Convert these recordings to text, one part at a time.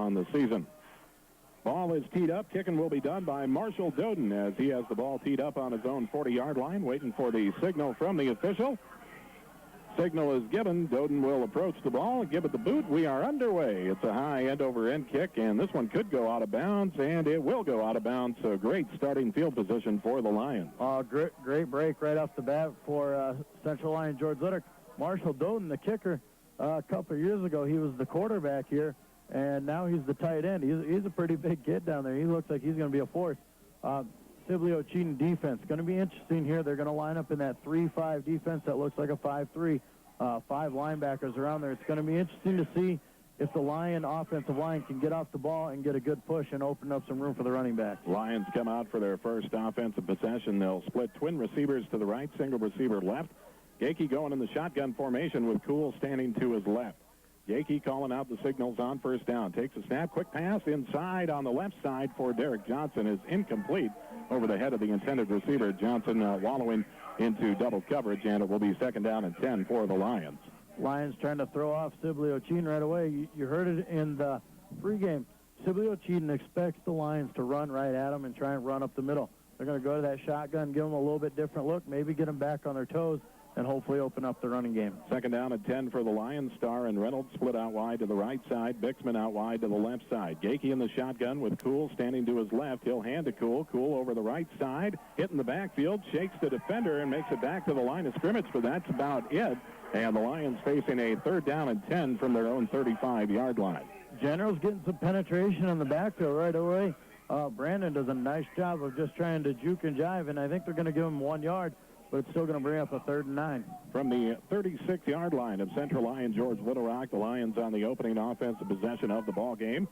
on the season. Ball is teed up. Kicking will be done by Marshall Doden as he has the ball teed up on his own 40-yard line, waiting for the signal from the official. Signal is given. Doden will approach the ball and give it the boot. We are underway. It's a high end-over-end kick, and this one could go out of bounds, and it will go out of bounds. So great starting field position for the Lions. Great break right off the bat for Central Lion George Litter. Marshall Doden, the kicker, a couple of years ago, he was the quarterback here, and now he's the tight end. He's a pretty big kid down there. He looks like he's going to be a force. Sibley Ocheyedan defense going to be interesting here. They're going to line up in that 3-5 defense that looks like a 5-3. 5 linebackers around there. It's going to be interesting to see if the Lion offensive line can get off the ball and get a good push and open up some room for the running back. Lions come out for their first offensive possession. They'll split twin receivers to the right, single receiver left. Gakey going in the shotgun formation with Cool standing to his left. Gakey calling out the signals on first down. Takes a snap, quick pass inside on the left side for Derek Johnson is incomplete over the head of the intended receiver. Johnson wallowing into double coverage, and it will be second down and 10 for the Lions. Lions trying to throw off Sibley Ocheyedan right away. You heard it in the pregame. Sibley Ocheyedan expects the Lions to run right at them and try and run up the middle. They're going to go to that shotgun, give them a little bit different look, maybe get them back on their toes, and hopefully open up the running game. Second down and 10 for the Lions. Starr and Reynolds split out wide to the right side. Bixman out wide to the left side. Gakey in the shotgun with Cool standing to his left. He'll hand to Cool. Cool over the right side, hitting the backfield, shakes the defender, and makes it back to the line of scrimmage, but that's about it. And the Lions facing a third down and 10 from their own 35-yard line. General's getting some penetration on the backfield right away. Brandon does a nice job of just trying to juke and jive, and I think they're going to give him 1 yard. But it's still going to bring up a 3rd and 9. From the 36-yard line of Central Lion George Little Rock, the Lions on the opening offensive possession of the ball game.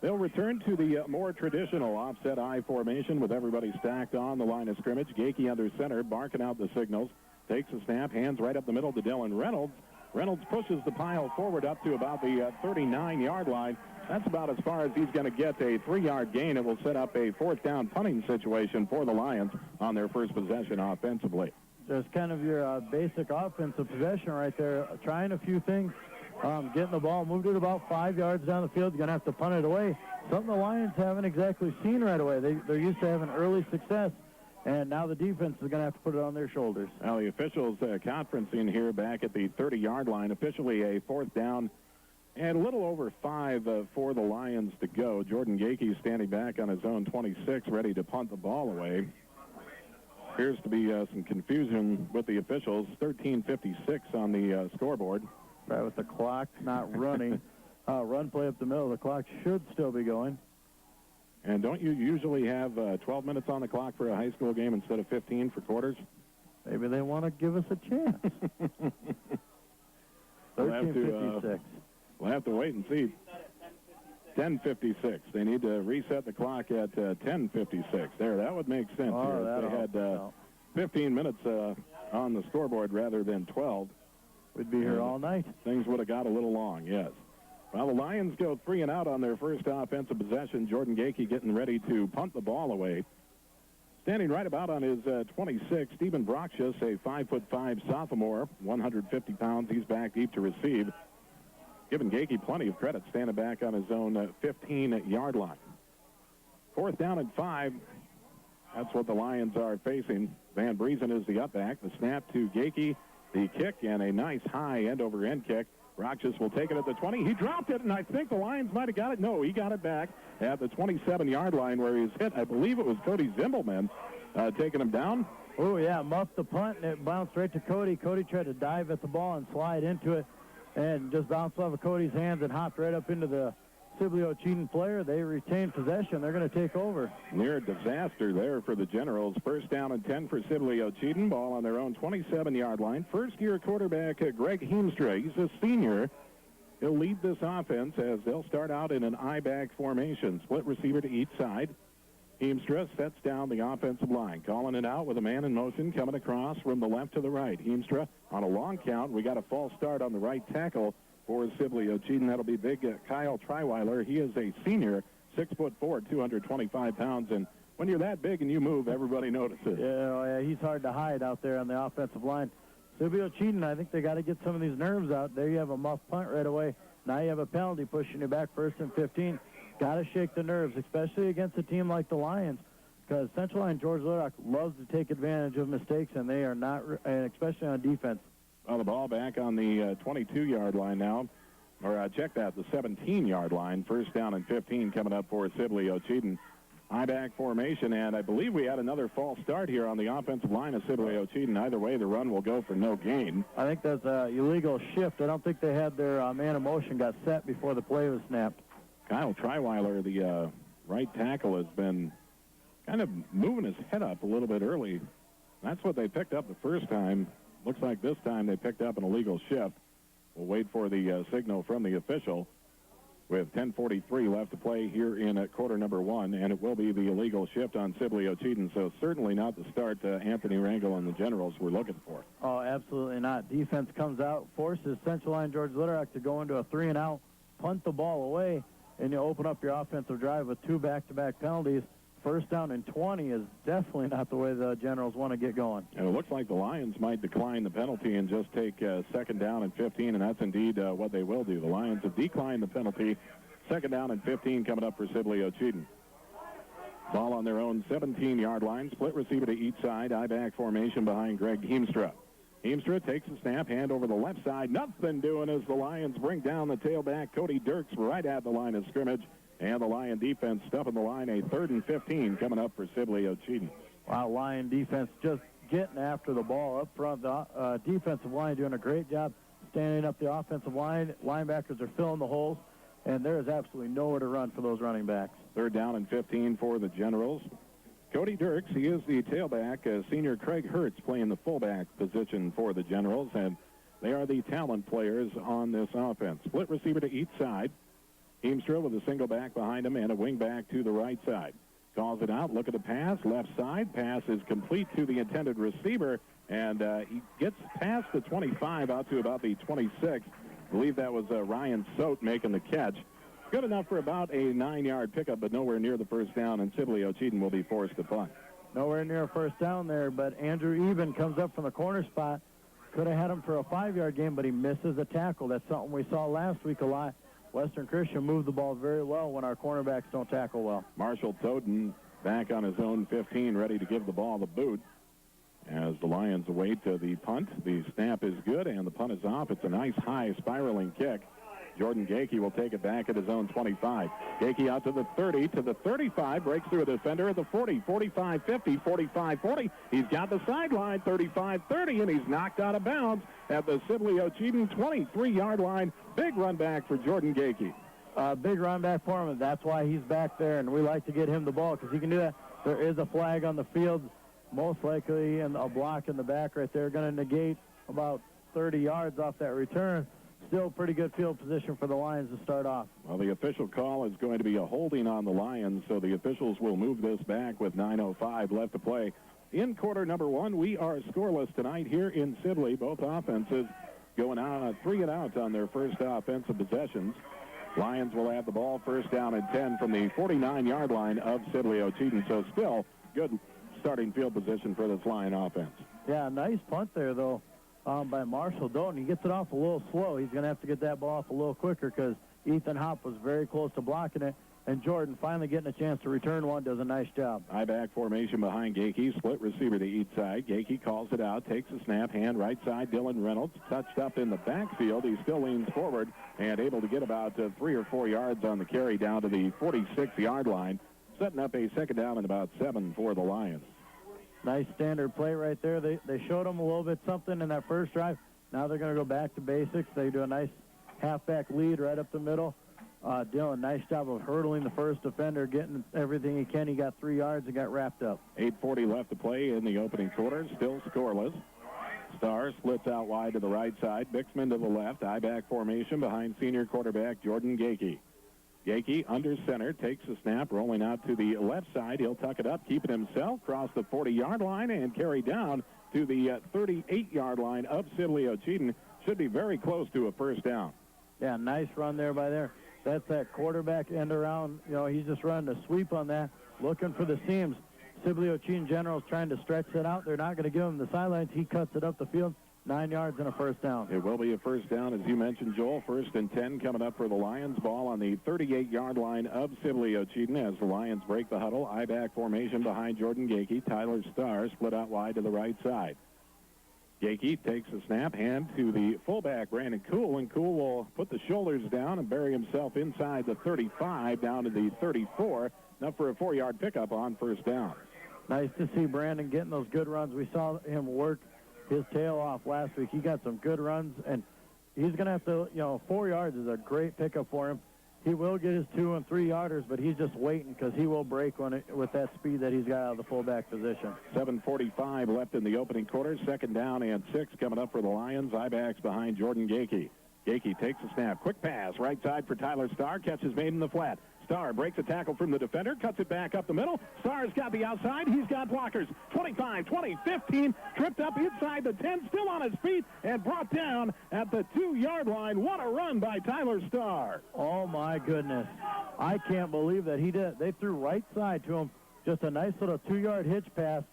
They'll return to the more traditional offset I formation with everybody stacked on the line of scrimmage. Gakey under center, barking out the signals. Takes a snap, hands right up the middle to Dylan Reynolds. Reynolds pushes the pile forward up to about the 39-yard line. That's about as far as he's going to get. A 3-yard gain. It will set up a 4th down punting situation for the Lions on their first possession offensively. Just kind of your basic offensive possession right there. Trying a few things, getting the ball moved it about 5 yards down the field. You're going to have to punt it away. Something the Lions haven't exactly seen right away. They're used to having early success, and now the defense is going to have to put it on their shoulders. Now the officials conferencing here back at the 30-yard line. Officially a 4th down and a little over 5 for the Lions to go. Jordan Gakey standing back on his own 26, ready to punt the ball away. Appears to be some confusion with the officials. 13:56 on the scoreboard. Right, with the clock not running. Run play up the middle. The clock should still be going. And don't you usually have 12 minutes on the clock for a high school game instead of 15 for quarters? Maybe they want to give us a chance. 13:56. We'll have to wait and see. 10:56. They need to reset the clock at 10:56. There, that would make sense. Oh, they had 15 minutes on the scoreboard rather than 12. We'd be here all night. Things would have got a little long, yes. Well, the Lions go 3 and out on their first offensive possession. Jordan Gakey getting ready to punt the ball away. Standing right about on his 26, Stephen Broxius, a 5'5" sophomore, 150 pounds. He's back deep to receive. Giving Gakey plenty of credit, standing back on his own 15-yard line. 4th down and 5. That's what the Lions are facing. Van Briesen is the up back. The snap to Gakey, the kick, and a nice high end-over-end kick. Broxius will take it at the 20. He dropped it, and I think the Lions might have got it. No, he got it back at the 27-yard line where he was hit. I believe it was Cody Zimbelman taking him down. Oh, yeah, muffed the punt, and it bounced right to Cody. Cody tried to dive at the ball and slide into it, and just bounced off of Cody's hands and hopped right up into the Sibley Ocheyedan player. They retain possession. They're going to take over. Near disaster there for the Generals. 1st down and 10 for Sibley Ocheyedan. Ball on their own 27-yard line. First-year quarterback Greg Heemstra. He's a senior. He'll lead this offense as they'll start out in an I-back formation. Split receiver to each side. Heemstra sets down the offensive line, calling it out with a man in motion coming across from the left to the right. Heemstra on a long count. We got a false start on the right tackle for Sibley Ocheyedan. That'll be big Kyle Triweiler. He is a senior, 6'4", 225 pounds. And when you're that big and you move, everybody notices. Yeah, he's hard to hide out there on the offensive line. Sibley Ocheyedan, I think they got to get some of these nerves out. There you have a muff punt right away. Now you have a penalty pushing you back 1st and 15. Got to shake the nerves, especially against a team like the Lions, because Central Line George Little loves to take advantage of mistakes, and they are not, and especially on defense. Well, the ball back on the 22-yard line now. Or check that, the 17-yard line. 1st down and 15 coming up for Sibley Ocheyedan. High-back formation, and I believe we had another false start here on the offensive line of Sibley Ocheyedan. Either way, the run will go for no gain. I think that's an illegal shift. I don't think they had their man of motion got set before the play was snapped. Kyle Triweiler, the right tackle, has been kind of moving his head up a little bit early. That's what they picked up the first time. Looks like this time they picked up an illegal shift. We'll wait for the signal from the official with 10:43 left to play here in quarter number 1, and it will be the illegal shift on Sibley Ocheyedan, so certainly not the start Anthony Rangel and the Generals were looking for. Oh, absolutely not. Defense comes out, forces Central Line George Little to go into a 3-and-out, punt the ball away, and you open up your offensive drive with 2 back-to-back penalties. 1st down and 20 is definitely not the way the Generals want to get going. And it looks like the Lions might decline the penalty and just take 2nd down and 15, and that's indeed what they will do. The Lions have declined the penalty. 2nd down and 15 coming up for Sibley Ocheyedan. Ball on their own 17-yard line. Split receiver to each side. I-back formation behind Greg Heemstra. Heemstra takes the snap, hand over the left side. Nothing doing as the Lions bring down the tailback, Cody Dirks, right at the line of scrimmage. And the Lion defense stuffing the line. A 3rd and 15 coming up for Sibley Ocheyedan. Wow, Lion defense just getting after the ball up front. The defensive line doing a great job standing up the offensive line. Linebackers are filling the holes, and there is absolutely nowhere to run for those running backs. 3rd down and 15 for the Generals. Cody Dirks, he is the tailback. Senior Craig Hertz playing the fullback position for the Generals, and they are the talent players on this offense. Split receiver to each side. Heemstra with a single back behind him and a wing back to the right side. Calls it out. Look at the pass. Left side. Pass is complete to the intended receiver, and he gets past the 25 out to about the 26. I believe that was Ryan Sote making the catch. Good enough for about a 9-yard pickup, but nowhere near the 1st down, and Sibley Ocheyedan will be forced to punt. Nowhere near a 1st down there, but Andrew Eben comes up from the corner spot. Could have had him for a 5-yard gain, but he misses a tackle. That's something we saw last week a lot. Western Christian moved the ball very well when our cornerbacks don't tackle well. Marshall Toden back on his own 15, ready to give the ball the boot. As the Lions await the punt, the snap is good, and the punt is off. It's a nice, high, spiraling kick. Jordan Gakey will take it back at his own 25. Gakey out to the 30, to the 35, breaks through a defender at the 40, 45, 50, 45, 40. He's got the sideline, 35, 30, and he's knocked out of bounds at the Sibley Ocheyedan 23-yard line. Big run back for Jordan Gakey. Big run back for him, and that's why he's back there, and we like to get him the ball because he can do that. There is a flag on the field, most likely, and a block in the back right there, going to negate about 30 yards off that return. Still pretty good field position for the Lions to start off. Well, the official call is going to be a holding on the Lions, so the officials will move this back with 9:05 left to play. In quarter number 1, we are scoreless tonight here in Sibley. Both offenses going out 3 and out on their first offensive possessions. Lions will have the ball 1st down and 10 from the 49-yard line of Sibley Ocheyedan, so still good starting field position for this Lion offense. Yeah, nice punt there, though. By Marshall Doughton. He gets it off a little slow. He's going to have to get that ball off a little quicker because Ethan Hopp was very close to blocking it, and Jordan finally getting a chance to return one does a nice job. I-back formation behind Gakey, split receiver to each side. Gakey calls it out, takes a snap, hand right side. Dylan Reynolds touched up in the backfield. He still leans forward and able to get about 3 or 4 yards on the carry down to the 46-yard line, setting up a 2nd down and about 7 for the Lions. Nice standard play right there. They showed them a little bit something in that first drive. Now they're going to go back to basics. They do a nice halfback lead right up the middle. Dylan, nice job of hurdling the first defender, getting everything he can. He got 3 yards and got wrapped up. 8:40 left to play in the opening quarter. Still scoreless. Star splits out wide to the right side. Bixman to the left. I-back formation behind senior quarterback Jordan Gakey. Gakey under center, takes the snap, rolling out to the left side. He'll tuck it up, keep it himself, cross the 40-yard line, and carry down to the 38-yard line of Sibley Ocheyedan. Should be very close to a 1st down. Yeah, nice run there by there. That's that quarterback end around. You know, he's just running a sweep on that, looking for the seams. Sibley Ocheyedan General's trying to stretch that out. They're not going to give him the sidelines. He cuts it up the field, 9 yards and a first down. It will be a first down, as you mentioned, Joel. 1st and 10 coming up for the Lions. Ball on the 38-yard line of Sibley Ocheyedan as the Lions break the huddle. I-back formation behind Jordan Gakey. Tyler Starr split out wide to the right side. Gakey takes a snap, hand to the fullback, Brandon Kuhl, and Kuhl will put the shoulders down and bury himself inside the 35 down to the 34. Enough for a 4-yard pickup on first down. Nice to see Brandon getting those good runs. We saw him work his tail off last week. He got some good runs, and he's going to have to, 4 yards is a great pickup for him. He will get his 2 and 3 yarders, but he's just waiting because he will break with that speed that he's got out of the fullback position. 7:45 left in the opening quarter. 2nd down and 6 coming up for the Lions. I-backs behind Jordan Gakey. Gakey takes a snap. Quick pass. Right side for Tyler Starr. Catch is made in the flat. Starr breaks a tackle from the defender, cuts it back up the middle. Starr's got the outside. He's got blockers. 25, 20, 15. Tripped up inside the 10, still on his feet, and brought down at the 2-yard line. What a run by Tyler Starr. Oh, my goodness. I can't believe that he did. They threw right side to him. Just a nice little 2-yard hitch pass,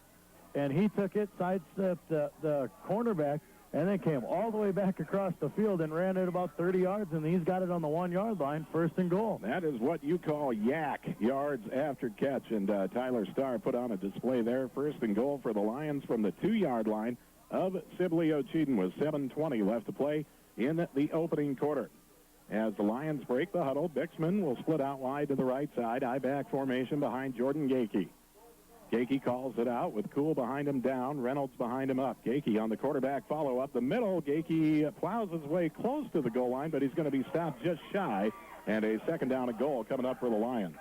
and he took it, sidestepped the cornerback, and then came all the way back across the field and ran it about 30 yards, and he's got it on the 1-yard line, 1st and goal. That is what you call yak, yards after catch, and Tyler Starr put on a display there. 1st and goal for the Lions from the 2-yard line of Sibley Ocheyedan with 7:20 left to play in the opening quarter. As the Lions break the huddle, Bixman will split out wide to the right side. I-back formation behind Jordan Gakey. Gakey calls it out with Kuhl behind him down, Reynolds behind him up. Gakey on the quarterback follow up the middle. Gakey plows his way close to the goal line, but he's going to be stopped just shy. And a 2nd down and goal coming up for the Lions.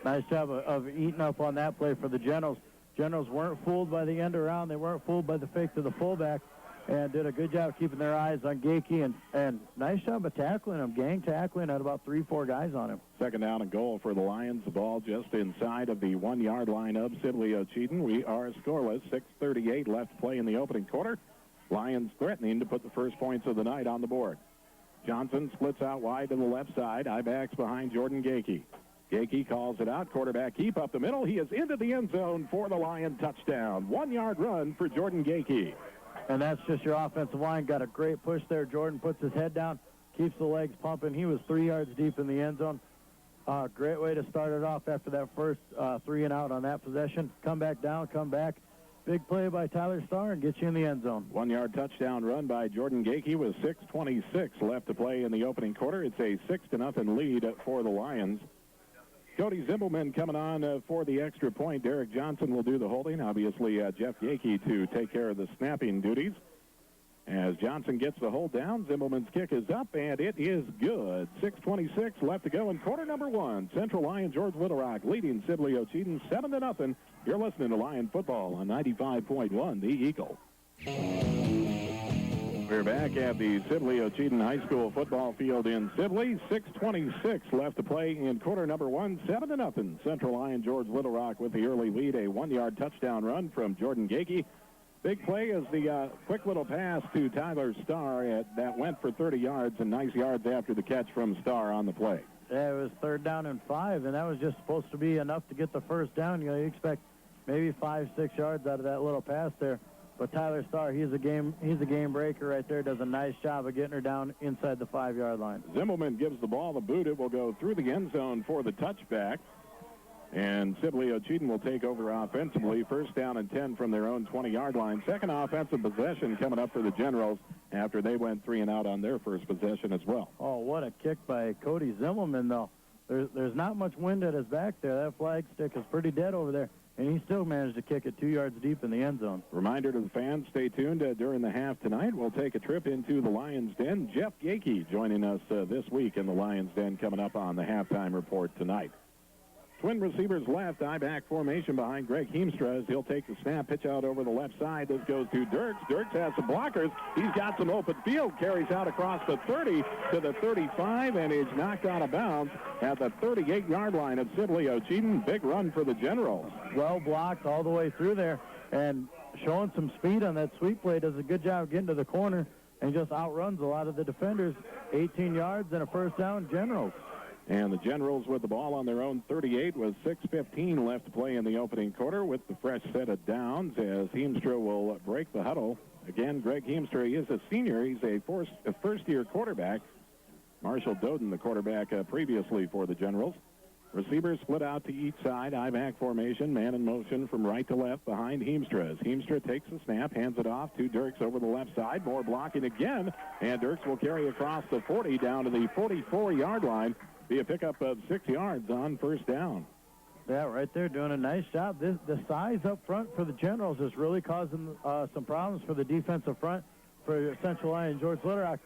Nice job of eating up on that play for the Generals. Generals weren't fooled by the end around. They weren't fooled by the fake to the fullback, and did a good job keeping their eyes on Gakey, and nice job of tackling him, gang tackling, had about 3-4 guys on him. 2nd down and goal for the Lions. The ball just inside of the 1-yard line of Sibley Ocheyedan. We are scoreless. 6:38 left to play in the opening quarter. Lions threatening to put the first points of the night on the board. Johnson splits out wide to the left side. I-backs behind Jordan Gakey. Gakey calls it out. Quarterback keep up the middle. He is into the end zone for the Lion touchdown. 1-yard run for Jordan Gakey. And that's just your offensive line. Got a great push there. Jordan puts his head down, keeps the legs pumping. He was 3 yards deep in the end zone. Great way to start it off after that first 3 and out on that possession. Come back down, come back. Big play by Tyler Starr and get you in the end zone. 1-yard touchdown run by Jordan Gakey with 6:26 left to play in the opening quarter. It's a 6-0 lead for the Lions. Cody Zimbelman coming on for the extra point. Derek Johnson will do the holding. Obviously, Jeff Gakey to take care of the snapping duties. As Johnson gets the hold down, Zimbelman's kick is up, and it is good. 6:26 left to go in quarter number 1. Central Lion George Little Rock leading Sibley Ocheyedan 7-0. You're listening to Lion Football on 95.1 The Eagle. We're back at the Sibley Ocheyedan High School football field in Sibley. 6:26 left to play in quarter number 1. 7-0. Central Lion George Little Rock with the early lead. A 1-yard touchdown run from Jordan Gakey. Big play is the quick little pass to Tyler Starr that went for 30 yards, and nice yards after the catch from Starr on the play. Yeah, it was 3rd down and 5, and that was just supposed to be enough to get the first down. You expect maybe 5-6 yards out of that little pass there. But Tyler Starr, he's a game breaker right there. Does a nice job of getting her down inside the 5-yard line. Zimmelman gives the ball the boot. It will go through the end zone for the touchback. And Sibley Ocheyedan will take over offensively. 1st down and 10 from their own 20-yard line. 2nd offensive possession coming up for the Generals after they went 3 and out on their first possession as well. Oh, what a kick by Cody Zimmelman, though. There's not much wind at his back there. That flag stick is pretty dead over there. And he still managed to kick it 2 yards deep in the end zone. Reminder to the fans, stay tuned during the half tonight. We'll take a trip into the Lions' Den. Jeff Gakey joining us this week in the Lions' Den coming up on the halftime report tonight. Twin receivers left, I-back formation behind Greg Heemstra as he'll take the snap, pitch out over the left side. This goes to Dirks. Dirks has some blockers. He's got some open field, carries out across the 30 to the 35, and is knocked out of bounds at the 38-yard line of Sibley Ocheyedan. Big run for the Generals. Well blocked all the way through there, and showing some speed on that sweep play. Does a good job getting to the corner and just outruns a lot of the defenders. 18 yards and a first down, Generals. And the Generals with the ball on their own 38 with 6:15 left to play in the opening quarter with the fresh set of downs as Heemstra will break the huddle Again, Greg Heemstra, he is a senior. He's a first-year quarterback. Marshall Doden, the quarterback previously for the Generals. Receivers split out to each side. I-back formation, man in motion from right to left behind Heemstra. As Heemstra takes the snap, hands it off to Dirks over the left side. More blocking again, and Dirks will carry across the 40 down to the 44-yard line. Be a pickup of 6 yards on first down. Yeah, right there, doing a nice job. The size up front for the Generals is really causing some problems for the defensive front for Central Lyon. George Litterock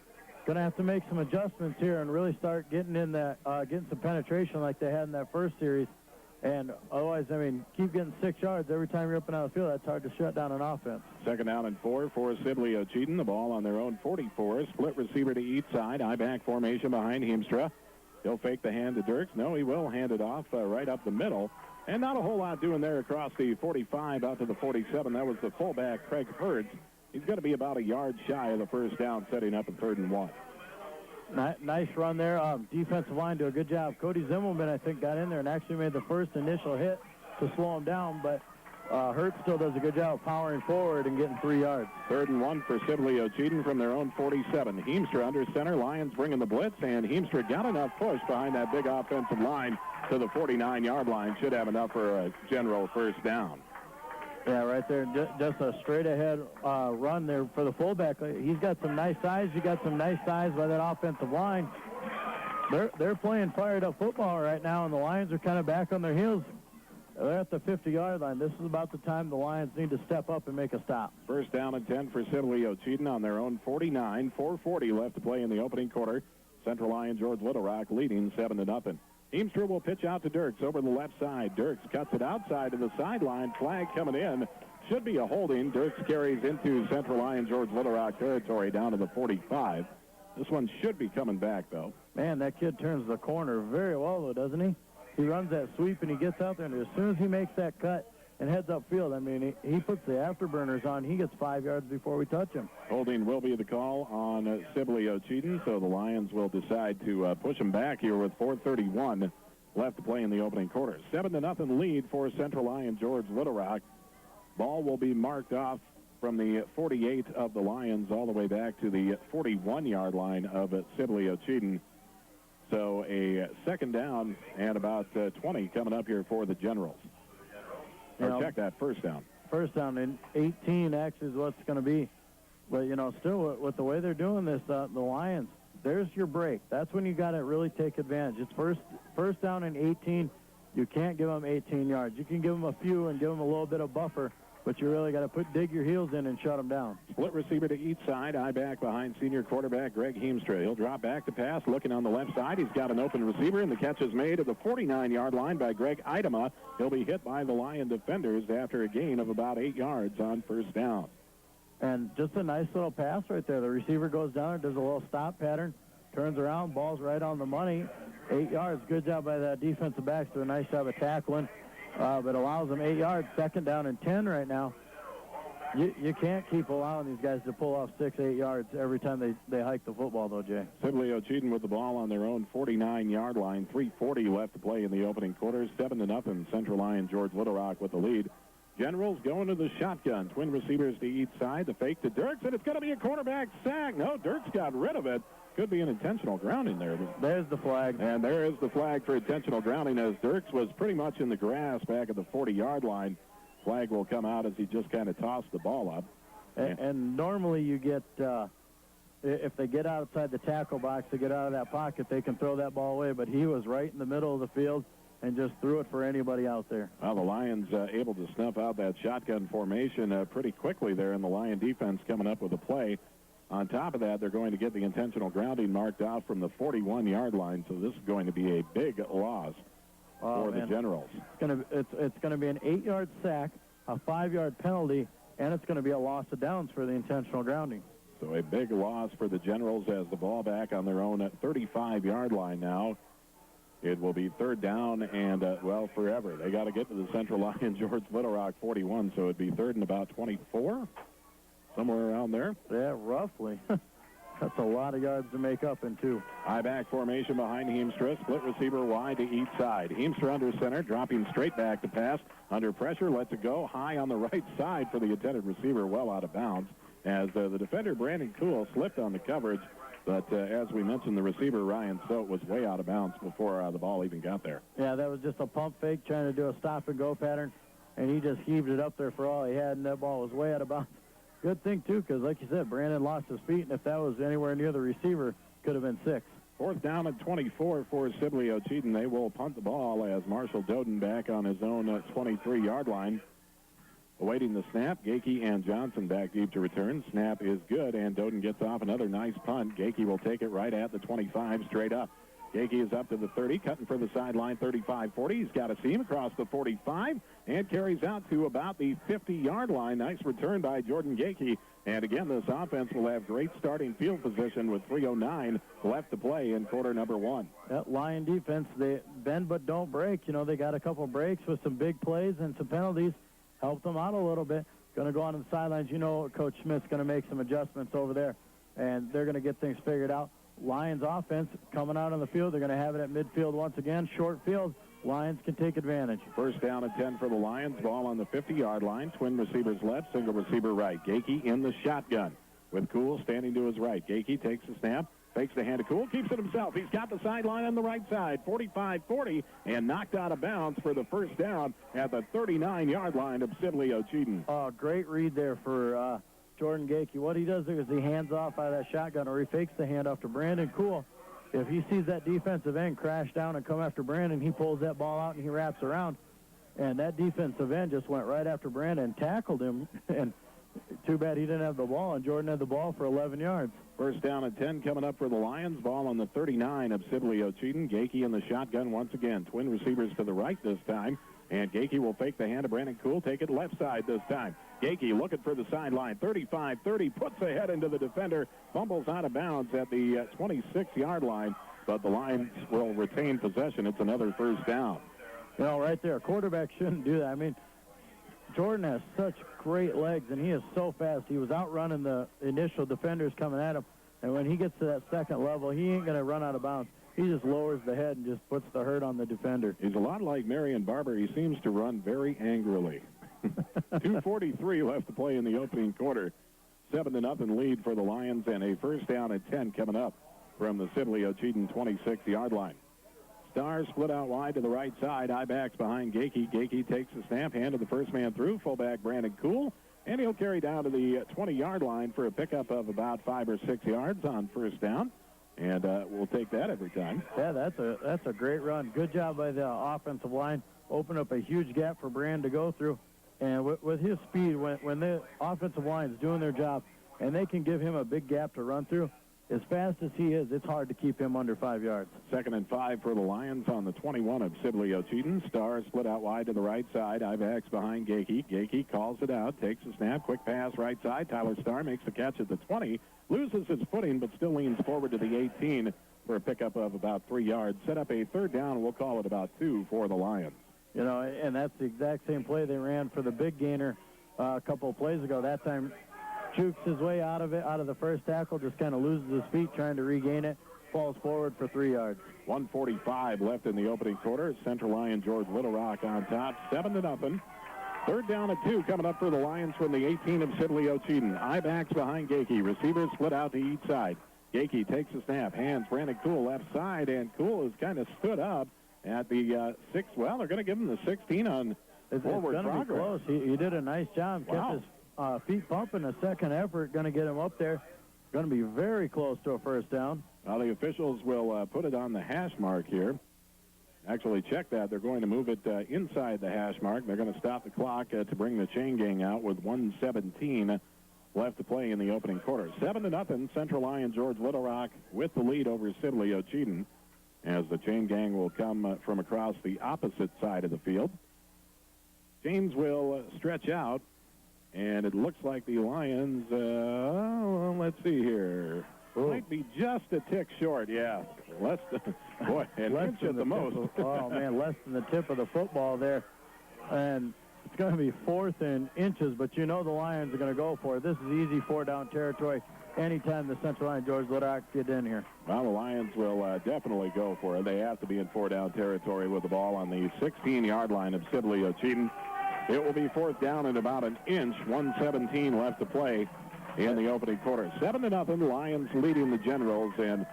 going to have to make some adjustments here and really start getting in that, getting some penetration like they had in that first series. And otherwise, I mean, keep getting 6 yards every time you're up and out of the field. That's hard to shut down an offense. 2nd down and 4 for Sibley Ocheyedan. The ball on their own 44. Split receiver to each side. I-back formation behind Heemstra. He'll fake the hand to Dirks. No, he will hand it off right up the middle. And not a whole lot doing there across the 45 out to the 47. That was the fullback, Craig Hurds. He's going to be about a yard shy of the first down, setting up a 3rd and 1. Nice run there. Defensive line do a good job. Cody Zimmelman, I think, got in there and actually made the first initial hit to slow him down, but Hurts still does a good job of powering forward and getting 3 yards. 3rd and 1 for Sibley Ocheyedan from their own 47. Heemstra under center. Lions bringing the blitz, and Heemstra got enough push behind that big offensive line to the 49-yard line. Should have enough for a general first down. Yeah, right there. Just a straight-ahead run there for the fullback. He's got some nice size. You got some nice size by that offensive line. They're playing fired-up football right now, and the Lions are kind of back on their heels. They're at the 50-yard line. This is about the time the Lions need to step up and make a stop. First down and 10 for Sibley Ocheyedan on their own 49. 4:40 left to play in the opening quarter. Central Lyon George Little Rock leading 7-0. Heemstra will pitch out to Dirks over the left side. Dirks cuts it outside to the sideline. Flag coming in. Should be a holding. Dirks carries into Central Lyon George Little Rock territory down to the 45. This one should be coming back, though. Man, that kid turns the corner very well, though, doesn't he? He runs that sweep, and he gets out there, and as soon as he makes that cut and heads upfield, I mean, he puts the afterburners on. He gets 5 yards before we touch him. Holding will be the call on Sibley Ocheyedan, so the Lions will decide to push him back here with 4:31 left to play in the opening quarter. 7-0 lead for Central Lyon George Little Rock. Ball will be marked off from the 48 of the Lions all the way back to the 41-yard line of Sibley Ocheyedan. So a 2nd down and about 20 coming up here for the Generals. Check that, first down. First down and 18 actually is what it's going to be. But, you know, still with the way they're doing this, the Lions, there's your break. That's when you got to really take advantage. It's first down and 18. You can't give them 18 yards. You can give them a few and give them a little bit of buffer, but you really got to dig your heels in and shut them down. Split receiver to each side. I-back behind senior quarterback Greg Heemstra. He'll drop back to pass, looking on the left side. He's got an open receiver, and the catch is made at the 49-yard line by Greg Idema. He'll be hit by the Lion defenders after a gain of about 8 yards on first down. And just a nice little pass right there. The receiver goes down, does a little stop pattern, turns around, ball's right on the money. 8 yards. Good job by that defensive backs. Do a nice job of tackling. But allows them 8 yards. 2nd down and 10 right now. You can't keep allowing these guys to pull off 6-8 yards every time they hike the football, though, Jay. Sibley Ocheyedan with the ball on their own 49-yard line. 3:40 left to play in the opening quarter. 7-0. Central Lyon George Little Rock with the lead. Generals going to the shotgun. Twin receivers to each side. The fake to Dirks, and it's going to be a quarterback sack. No, Dirks got rid of it. Could be an intentional grounding there. There's the flag. And there is the flag for intentional grounding, as Dirks was pretty much in the grass back at the 40-yard line. Flag will come out as he just kind of tossed the ball up. And normally you get, if they get outside the tackle box, they get out of that pocket, they can throw that ball away. But he was right in the middle of the field and just threw it for anybody out there. Well, the Lions able to snuff out that shotgun formation pretty quickly there, and the Lion defense coming up with a play. On top of that, they're going to get the intentional grounding marked out from the 41-yard line, so this is going to be a big loss for the Generals. It's going to be an 8-yard sack, a 5-yard penalty, and it's going to be a loss of downs for the intentional grounding. So a big loss for the Generals as the ball back on their own 35-yard line now. It will be 3rd down and, well, forever. They got to get to the Central Lyon George Little Rock 41, so it'd be 3rd and about 24, somewhere around there. Yeah, roughly. That's a lot of yards to make up in two. I-back formation behind Heemstra. Split receiver wide to each side. Heemstra under center, dropping straight back to pass. Under pressure, lets it go high on the right side for the intended receiver, well out of bounds. as the defender, Brandon Kuhl, slipped on the coverage. But as we mentioned, the receiver, Ryan Stote, was way out of bounds before the ball even got there. Yeah, that was just a pump fake trying to do a stop-and-go pattern, and he just heaved it up there for all he had, and that ball was way out of bounds. Good thing, too, because like you said, Brandon lost his feet, and if that was anywhere near the receiver, could have been 6. Fourth down at 24 for Sibley Ocheyedan. They will punt the ball as Marshall Doden back on his own 23-yard line. Awaiting the snap, Gakey and Johnson back deep to return. Snap is good, and Doden gets off another nice punt. Gakey will take it right at the 25, straight up. Gakey is up to the 30, cutting for the sideline, 35-40. He's got a seam across the 45 and carries out to about the 50-yard line. Nice return by Jordan Gakey. And again, this offense will have great starting field position with 3:09 left to play in quarter number 1. That Lion defense, they bend but don't break. You know, they got a couple breaks with some big plays and some penalties. Helped them out a little bit. Going to go on to the sidelines. You know, Coach Smith's going to make some adjustments over there, and they're going to get things figured out. Lions offense coming out on the field. They're going to have it at midfield once again. Short field. Lions can take advantage. First down at 10 for the Lions. Ball on the 50-yard line. Twin receivers left, single receiver right. Gakey in the shotgun with Kuhl standing to his right. Gakey takes the snap, fakes the hand to Kuhl, keeps it himself. He's got the sideline on the right side, 45-40, and knocked out of bounds for the first down at the 39-yard line of Sibley Ocheyedan. Oh, great read there for Jordan Gakey. What he does is he hands off out of that shotgun, or he fakes the handoff to Brandon Kuhl. If he sees that defensive end crash down and come after Brandon, he pulls that ball out and he wraps around. And that defensive end just went right after Brandon and tackled him. And too bad he didn't have the ball, and Jordan had the ball for 11 yards. First down at 10 coming up for the Lions. Ball on the 39 of Sibley Ocheyedan. Gakey in the shotgun once again. Twin receivers to the right this time. And Gakey will fake the hand of Brandon Kuhl, take it left side this time. Gakey looking for the sideline, 35-30, puts the head into the defender, fumbles out of bounds at the 26-yard line, but the Lions will retain possession. It's another first down. You know, right there, a quarterback shouldn't do that. I mean, Jordan has such great legs, and he is so fast. He was outrunning the initial defenders coming at him, and when he gets to that second level, he ain't going to run out of bounds. He just lowers the head and just puts the hurt on the defender. He's a lot like Marion Barber. He seems to run very angrily. 2:43 left to play in the opening quarter. 7-0 lead for the Lions, and a first down at 10 coming up from the Sibley Ocheyedan 26-yard line. Stars split out wide to the right side. I-backs behind Gakey. Gakey takes the snap, hand to the first man through. Fullback Brandon Kuhl, and he'll carry down to the 20-yard line for a pickup of about 5 or 6 yards on first down. And we'll take that every time. Yeah, that's a great run. Good job by the offensive line. Open up a huge gap for Brand to go through. And with his speed, when the offensive line is doing their job and they can give him a big gap to run through, as fast as he is, it's hard to keep him under 5 yards. 2nd and 5 for the Lions on the 21 of Sibley Ocheyedan. Stars split out wide to the right side. I-backs behind Gakey. Gakey calls it out, takes a snap, quick pass right side. Tyler Starr makes the catch at the 20, loses his footing, but still leans forward to the 18 for a pickup of about 3 yards. Set up a third down. We'll call it about 2 for the Lions. You know, and that's the exact same play they ran for the big gainer a couple of plays ago. That time, jukes his way out of the first tackle, just kind of loses his feet trying to regain it, falls forward for 3 yards. 1:45 left in the opening quarter. Central Lion George Little Rock on top, 7-0. Third down at 2 coming up for the Lions from the 18 of Sibley Ocheyedan. I-backs behind Gakey. Receivers split out to each side. Gakey takes a snap, hands Brandon Kuhl left side, and Kuhl has kind of stood up at the 6. Well, they're going to give him the 16 on forward progress. It's going to be close. He did a nice job. Wow. Kept his feet pumping. A second effort going to get him up there. Going to be very close to a first down. Now the officials will put it on the hash mark here. Actually, check that. They're going to move it inside the hash mark. They're going to stop the clock to bring the chain gang out with 1:17 left to play in the opening quarter. 7-0. Central Lion George Little Rock with the lead over Sibley Ocheyedan, as the chain gang will come from across the opposite side of the field. James will stretch out, and it looks like the Lions, let's see here, might be just a tick short, yeah. Less than, boy, an inch at the most. Oh, man, less than the tip of the football there. And it's going to be 4th and inches, but you know the Lions are going to go for it. This is easy 4-down territory anytime the Central Lion George Little Rock get in here. Well, the Lions will definitely go for it. They have to be in 4-down territory with the ball on the 16-yard line of Sibley Ocheyedan. It will be 4th down and about an inch, 1:17 left to play in the opening quarter. 7-0, Lions leading the Generals, and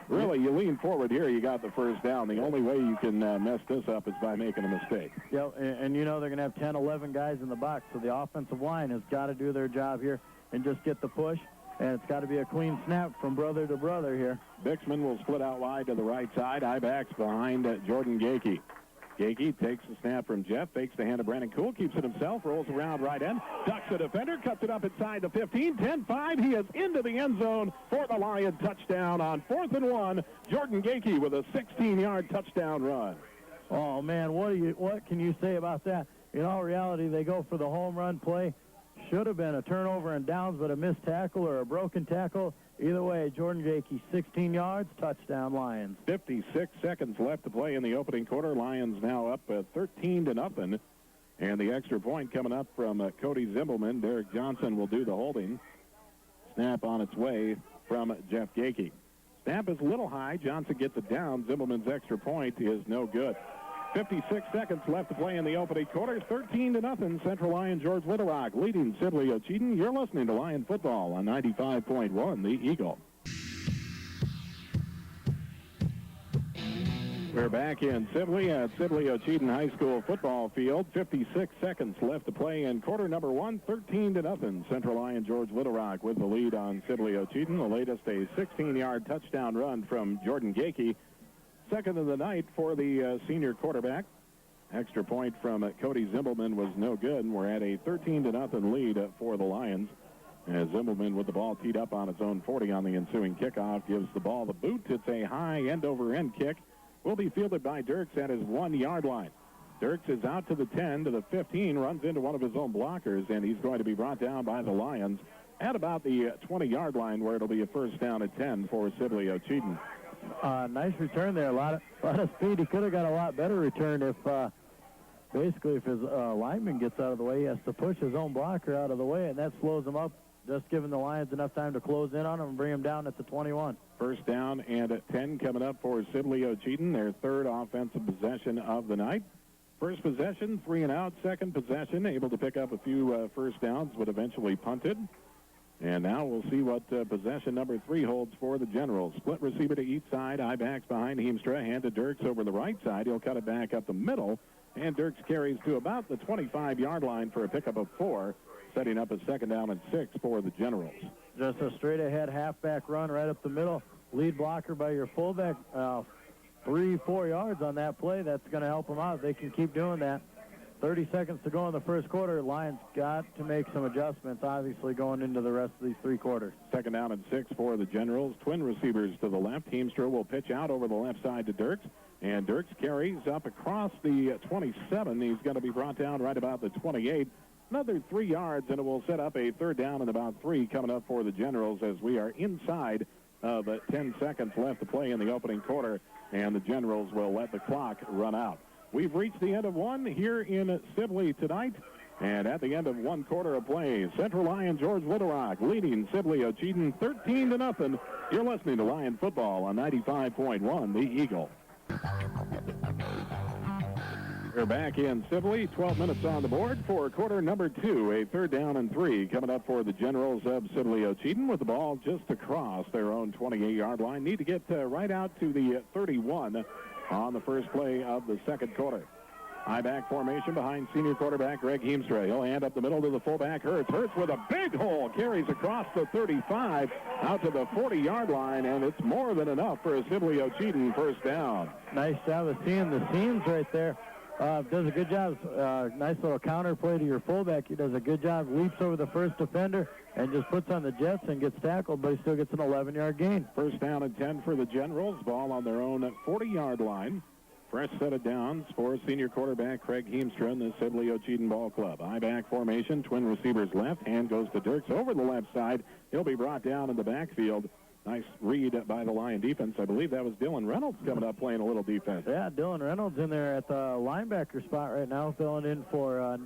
really, you lean forward here, you got the first down. The only way you can mess this up is by making a mistake. Yeah, and you know they're going to have 10, 11 guys in the box, so the offensive line has got to do their job here and just get the push, and it's got to be a clean snap from brother to brother here. Bixman will split out wide to the right side. I-backs behind Jordan Gakey. Gakey takes the snap from Jeff, fakes the hand of Brandon Cool, keeps it himself, rolls around right end, ducks the defender, cuts it up inside the 15, 10-5. He is into the end zone for the Lion touchdown on 4th and 1. Jordan Gakey with a 16-yard touchdown run. Oh, man, what can you say about that? In all reality, they go for the home run play. Should have been a turnover and downs, but a missed tackle or a broken tackle. Either way, Jordan Gakey, 16 yards, touchdown Lions. 56 seconds left to play in the opening quarter. Lions now up 13-0. And the extra point coming up from Cody Zimbelman. Derek Johnson will do the holding. Snap on its way from Jeff Gakey. Snap is a little high. Johnson gets it down. Zimbelman's extra point is no good. 56 seconds left to play in the opening quarter. 13-0. Central Lion George Little Rock leading Sibley Ocheyedan. You're listening to Lion Football on 95.1 The Eagle. We're back in Sibley at Sibley Ocheyedan High School football field. 56 seconds left to play in quarter number 1. 13-0. Central Lion George Little Rock with the lead on Sibley Ocheyedan. The latest, a 16-yard touchdown run from Jordan Gakey. Second of the night for the senior quarterback. Extra point from Cody Zimbelman was no good, and we're at a 13-0 lead for the Lions. As Zimbelman with the ball teed up on his own 40 on the ensuing kickoff gives the ball the boot. It's a high end-over-end kick. Will be fielded by Dirks at his 1-yard line. Dirks is out to the 10, to the 15, runs into one of his own blockers, and he's going to be brought down by the Lions at about the 20-yard line, where it'll be a first down at 10 for Sibley Ocheyedan. Nice return there. A lot of speed. He could have got a lot better return if basically if his lineman gets out of the way. He has to push his own blocker out of the way, and that slows him up, just giving the Lions enough time to close in on him and bring him down at the 21. First down and at 10 coming up for Sibley Ocheyedan, their third offensive possession of the night. First possession, 3 and out. Second possession, able to pick up a few first downs, but eventually punted. And now we'll see what possession number 3 holds for the Generals. Split receiver to each side. I-backs behind Heemstra. Hand to Dirks over the right side. He'll cut it back up the middle. And Dirks carries to about the 25-yard line for a pickup of 4, setting up a second down and 6 for the Generals. Just a straight-ahead halfback run right up the middle. Lead blocker by your fullback. 3-4 yards on that play. That's going to help them out. They can keep doing that. 30 seconds to go in the first quarter. Lions got to make some adjustments, obviously, going into the rest of these 3 quarters. Second down and 6 for the Generals. Twin receivers to the left. Heemstra will pitch out over the left side to Dirks. And Dirks carries up across the 27. He's going to be brought down right about the 28. Another 3 yards, and it will set up a third down and about 3 coming up for the Generals as we are inside of 10 seconds left to play in the opening quarter. And the Generals will let the clock run out. We've reached the end of one here in Sibley tonight. And at the end of 1 quarter of play, Central Lion George Little Rock leading Sibley Ocheyedan 13-0. You're listening to Lion Football on 95.1 The Eagle. We're back in Sibley. 12 minutes on the board for quarter number 2. A third down and 3 coming up for the Generals of Sibley Ocheyedan with the ball just across their own 28-yard line. Need to get right out to the 31 on the first play of the second quarter. High-back formation behind senior quarterback Greg Heemstra. He'll hand up the middle to the fullback Hurts. Hurts with a big hole. Carries across the 35 out to the 40-yard line, and it's more than enough for a Sibley Ocheyedan first down. Nice job of seeing the seams right there. Does a good job. Nice little counter play to your fullback. He does a good job. Leaps over the first defender and just puts on the jets and gets tackled, but he still gets an 11-yard gain. First down and 10 for the Generals. Ball on their own 40-yard line. Fresh set of downs for senior quarterback Craig Heemstra and the Sibley Ocheyedan Ball Club. I-back formation, twin receivers left. Hand goes to Dirks over the left side. He'll be brought down in the backfield. Nice read by the Lion defense. I believe that was Dylan Reynolds coming up playing a little defense. Yeah, Dylan Reynolds in there at the linebacker spot right now, filling in for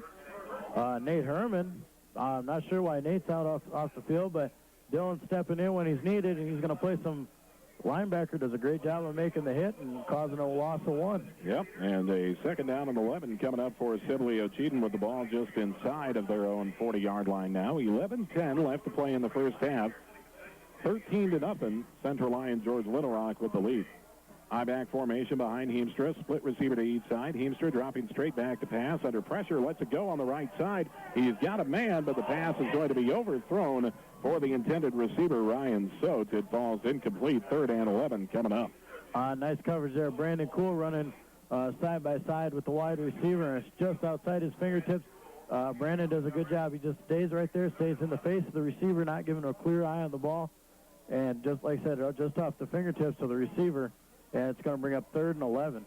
Nate Herman. I'm not sure why Nate's out off the field, but Dylan's stepping in when he's needed, and he's going to play some linebacker does a great job of making the hit and causing a loss of 1. Yep, and a second down and 11 coming up for Sibley Ocheyedan with the ball just inside of their own 40-yard line now. 11-10 left to play in the first half. 13-0, Central Lyon George Little Rock with the lead. I-back formation behind Heemstra, split receiver to each side. Heemstra dropping straight back to pass. Under pressure, lets it go on the right side. He's got a man, but the pass is going to be overthrown for the intended receiver, Ryan Sote. It falls incomplete. 3rd and 11 coming up. Nice coverage there. Brandon Cool running side by side with the wide receiver, and it's just outside his fingertips. Brandon does a good job. He just stays right there, stays in the face of the receiver, not giving him a clear eye on the ball. And just like I said, just off the fingertips of the receiver, and it's going to bring up 3rd and 11.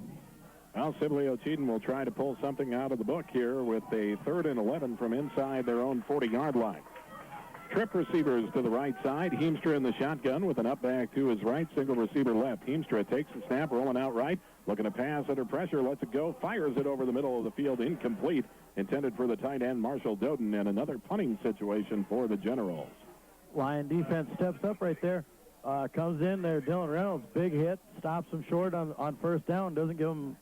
Well, Sibley Ocheyedan will try to pull something out of the book here with a 3rd and 11 from inside their own 40-yard line. Trip receivers to the right side. Heemstra in the shotgun with an up back to his right, single receiver left. Heemstra takes the snap, rolling out right, looking to pass under pressure, lets it go, fires it over the middle of the field, incomplete, intended for the tight end Marshall Doden, and another punting situation for the Generals. Lion defense steps up right there. Comes in there, Dylan Reynolds, big hit, stops him short on first down, doesn't give him,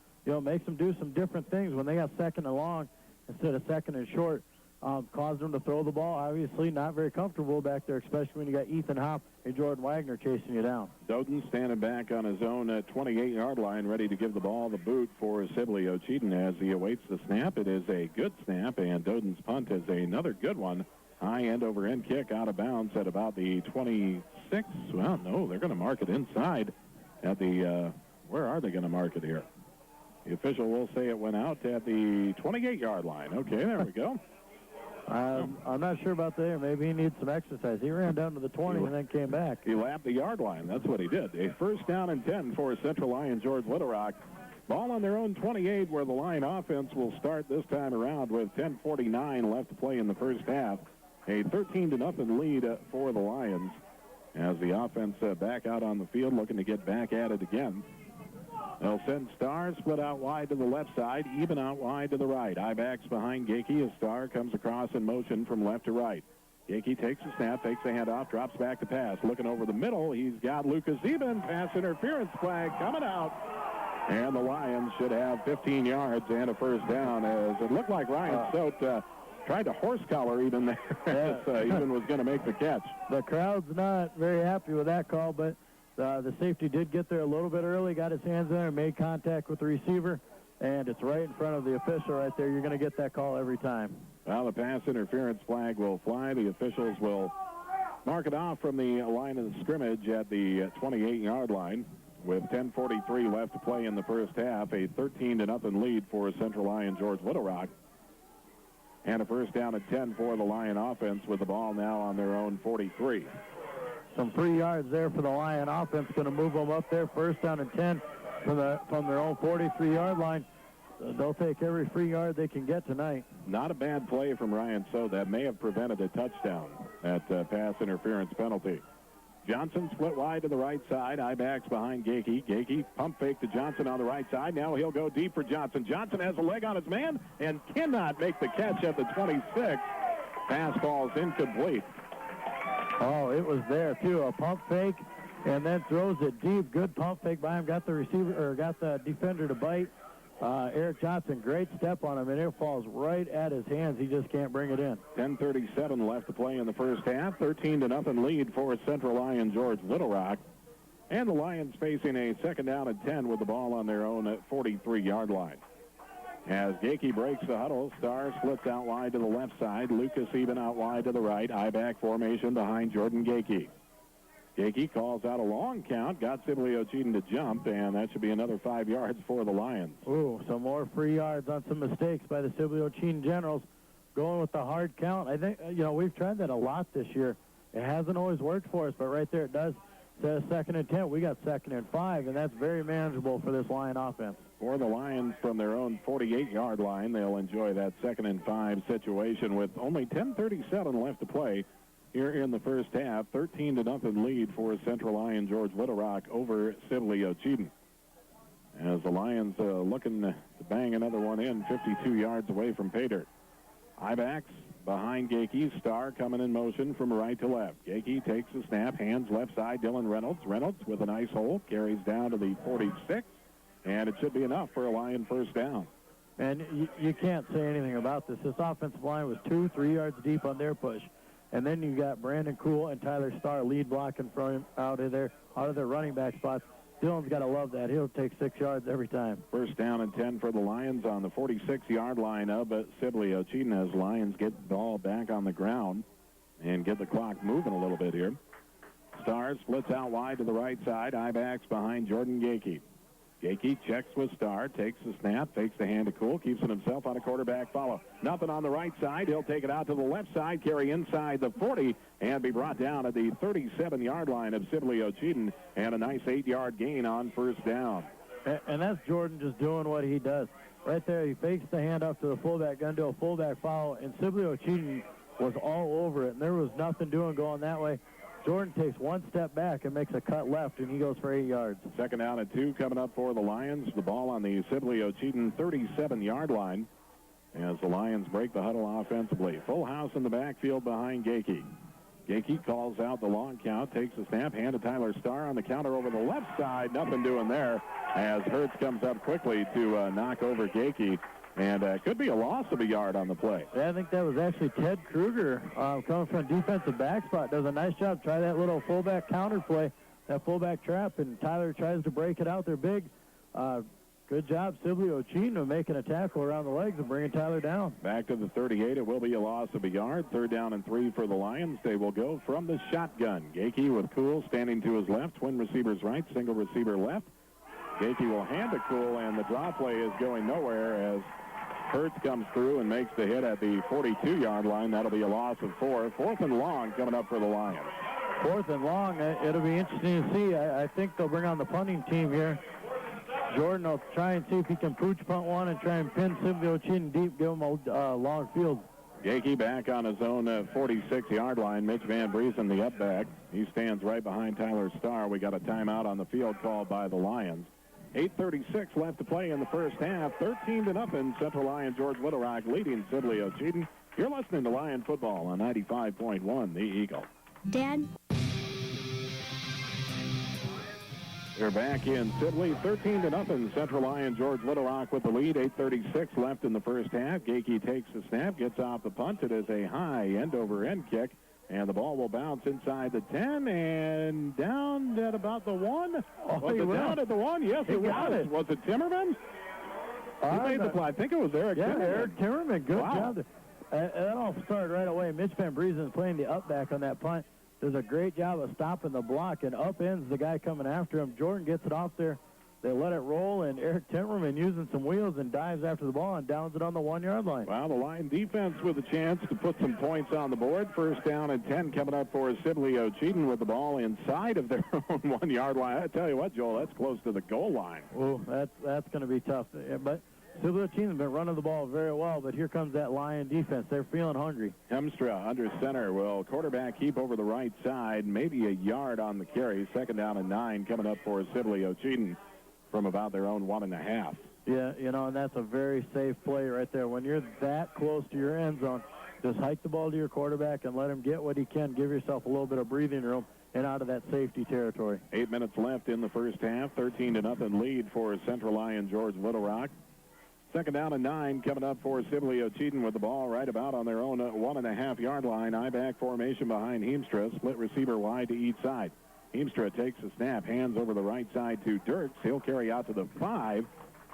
makes them do some different things when they got 2nd and long instead of 2nd and short. Caused them to throw the ball. Obviously not very comfortable back there, especially when you got Ethan Hopp and Jordan Wagner chasing you down. Doden standing back on his own 28-yard line, ready to give the ball the boot for Sibley Ocheyedan as he awaits the snap. It is a good snap, and Doden's punt is another good one. High end-over-end kick out of bounds at about the 26. Well, no, they're going to mark it inside at the, where are they going to mark it here? The official will say it went out at the 28-yard line. Okay, there we go. I'm not sure about there. Maybe he needs some exercise. He ran down to the 20 and then came back. He lapped the yard line. That's what he did. A 1st down and 10 for Central Lyon George Little Rock. Ball on their own 28 where the Lion offense will start this time around with 10:49 left to play in the first half. A 13-0 lead for the Lions as the offense back out on the field looking to get back at it again. They'll send Starr, split out wide to the left side, even out wide to the right. I-backs behind Gakey as Starr comes across in motion from left to right. Gakey takes a snap, takes a handoff, drops back to pass. Looking over the middle, he's got Lucas Eben. Pass interference flag coming out. And the Lions should have 15 yards and a 1st down as it looked like Ryan Sote tried to horse collar Eben there as Eben was going to make the catch. The crowd's not very happy with that call, but the safety did get there a little bit early, got his hands in there, made contact with the receiver, and it's right in front of the official right there. You're going to get that call every time. Well, the pass interference flag will fly. The officials will mark it off from the line of the scrimmage at the 28-yard line with 10:43 left to play in the first half. A 13-0 lead for Central Lyon George Little Rock. And a 1st down and 10 for the Lion offense with the ball now on their own 43. Some free yards there for the Lion offense. Going to move them up there. 1st down and 10 from their own 43-yard line. They'll take every free yard they can get tonight. Not a bad play from Ryan Sote. That may have prevented a touchdown, that pass interference penalty. Johnson split wide to the right side. I-backs behind Gakey. Gakey pump fake to Johnson on the right side. Now he'll go deep for Johnson. Johnson has a leg on his man and cannot make the catch at the 26. Pass ball's incomplete. Oh, it was there, too. A pump fake, and then throws it deep. Good pump fake by him. Got the receiver, or got the defender to bite. Eric Johnson, great step on him, and it falls right at his hands. He just can't bring it in. 10:37 left to play in the first half. 13-0 lead for Central Lyon George Little Rock. And the Lions facing a 2nd down and 10 with the ball on their own 43-yard line. As Gakey breaks the huddle, Starr splits out wide to the left side. Lucas Eben out wide to the right. I-back formation behind Jordan Gakey. Gakey calls out a long count, got Sibley Ocheyedan to jump, and that should be another 5 yards for the Lions. Ooh, some more free yards on some mistakes by the Sibley Ocheyedan Generals. Going with the hard count. I think, we've tried that a lot this year. It hasn't always worked for us, but right there it does. Says 2nd and 10. We got 2nd and 5, and that's very manageable for this Lion offense. For the Lions from their own 48-yard line, they'll enjoy that 2nd and 5 situation with only 10:37 left to play here in the first half. 13-0 lead for Central Lyon George Little Rock over Sibley Ocheyedan. As the Lions looking to bang another one in, 52 yards away from pay dirt. I-backs behind Gakey. Starr coming in motion from right to left. Gakey takes the snap, hands left side, Dylan Reynolds. Reynolds with a nice hole, carries down to the 46, and it should be enough for a Lion first down. And you can't say anything about this. This offensive line was 2-3 yards deep on their push. And then you got Brandon Kuhl and Tyler Starr lead blocking from him out of their running back spots. Dylan's got to love that. He'll take 6 yards every time. First down and 10 for the Lions on the 46-yard line of Sibley. Ocheyedan as Lions get the ball back on the ground and get the clock moving a little bit here. Starr splits out wide to the right side. I-backs behind Jordan Gakey. Gakey checks with Starr, takes the snap, takes the hand to Kuhl, keeps it himself on a quarterback follow. Nothing on the right side. He'll take it out to the left side, carry inside the 40, and be brought down at the 37-yard line of Sibley Ocheyedan, and a nice 8-yard gain on first down. And that's Jordan just doing what he does. Right there, he fakes the handoff to the fullback, going to do a fullback follow, and Sibley Ocheyedan was all over it, and there was nothing doing going that way. Jordan takes one step back and makes a cut left, and he goes for 8 yards. Second down and 2 coming up for the Lions. The ball on the Sibley Ocheyedan 37-yard line as the Lions break the huddle offensively. Full house in the backfield behind Gakey. Gakey calls out the long count, takes the snap, hand to Tyler Starr on the counter over the left side. Nothing doing there as Hertz comes up quickly to knock over Gakey. And could be a loss of a yard on the play. Yeah, I think that was actually Ted Kruger coming from defensive back spot. Does a nice job. Try that little fullback counter play, that fullback trap, and Tyler tries to break it out there big. Good job, Sibley Ocheyedan, making a tackle around the legs and bringing Tyler down. Back to the 38. It will be a loss of a yard. Third down and 3 for the Lions. They will go from the shotgun. Gakey with Kuhl standing to his left. Twin receivers right, single receiver left. Gakey will hand to Kuhl, and the draw play is going nowhere as Hertz comes through and makes the hit at the 42-yard line. That'll be a loss of 4. Fourth and long coming up for the Lions. Fourth and long. It'll be interesting to see. I think they'll bring on the punting team here. Jordan will try and see if he can pooch punt one and try and pin Sibley Ocheyedan deep, give him a long field. Gakey back on his own 46-yard line. Mitch Van Briesen, the up back. He stands right behind Tyler Starr. We got a timeout on the field called by the Lions. 8:36 left to play in the first half. 13-0. Central Lion George Little Rock leading Sibley Ocheyedan. You're listening to Lion Football on 95.1 The Eagle. Dad. We're back in Sibley. 13-0. Central Lion George Little Rock with the lead. 8:36 left in the first half. Gakey takes the snap, gets off the punt. It is a high end-over-end kick. And the ball will bounce inside the 10 and down at about the 1. Was it down at the 1? Yes, it was. Was it Timmerman? He made the play. I think it was Eric Timmerman. Yeah, Eric Timmerman. Good job. That all started right away. Mitch Van Briesen is playing the up back on that punt. Does a great job of stopping the block and upends the guy coming after him. Jordan gets it off there. They let it roll, and Eric Timmerman using some wheels and dives after the ball and downs it on the 1-yard line. Well, the Lion defense with a chance to put some points on the board. First down and 10 coming up for Sibley Ocheyedan with the ball inside of their own 1-yard line. I tell you what, Joel, that's close to the goal line. Oh, that's going to be tough. But Sibley Ocheyedan's been running the ball very well, but here comes that Lion defense. They're feeling hungry. Hemstra under center will quarterback keep over the right side, maybe a yard on the carry. Second down and 9 coming up for Sibley Ocheyedan from about their own 1.5. Yeah, and that's a very safe play right there. When you're that close to your end zone, just hike the ball to your quarterback and let him get what he can. Give yourself a little bit of breathing room and out of that safety territory. 8 minutes left in the first half. 13-0 lead for Central Lion George Little Rock. Second down and 9 coming up for Sibley Ocheyedan with the ball right about on their own 1.5-yard line. I-back formation behind Heemstra. Split receiver wide to each side. Heemstra takes the snap, hands over the right side to Dirks. He'll carry out to the 5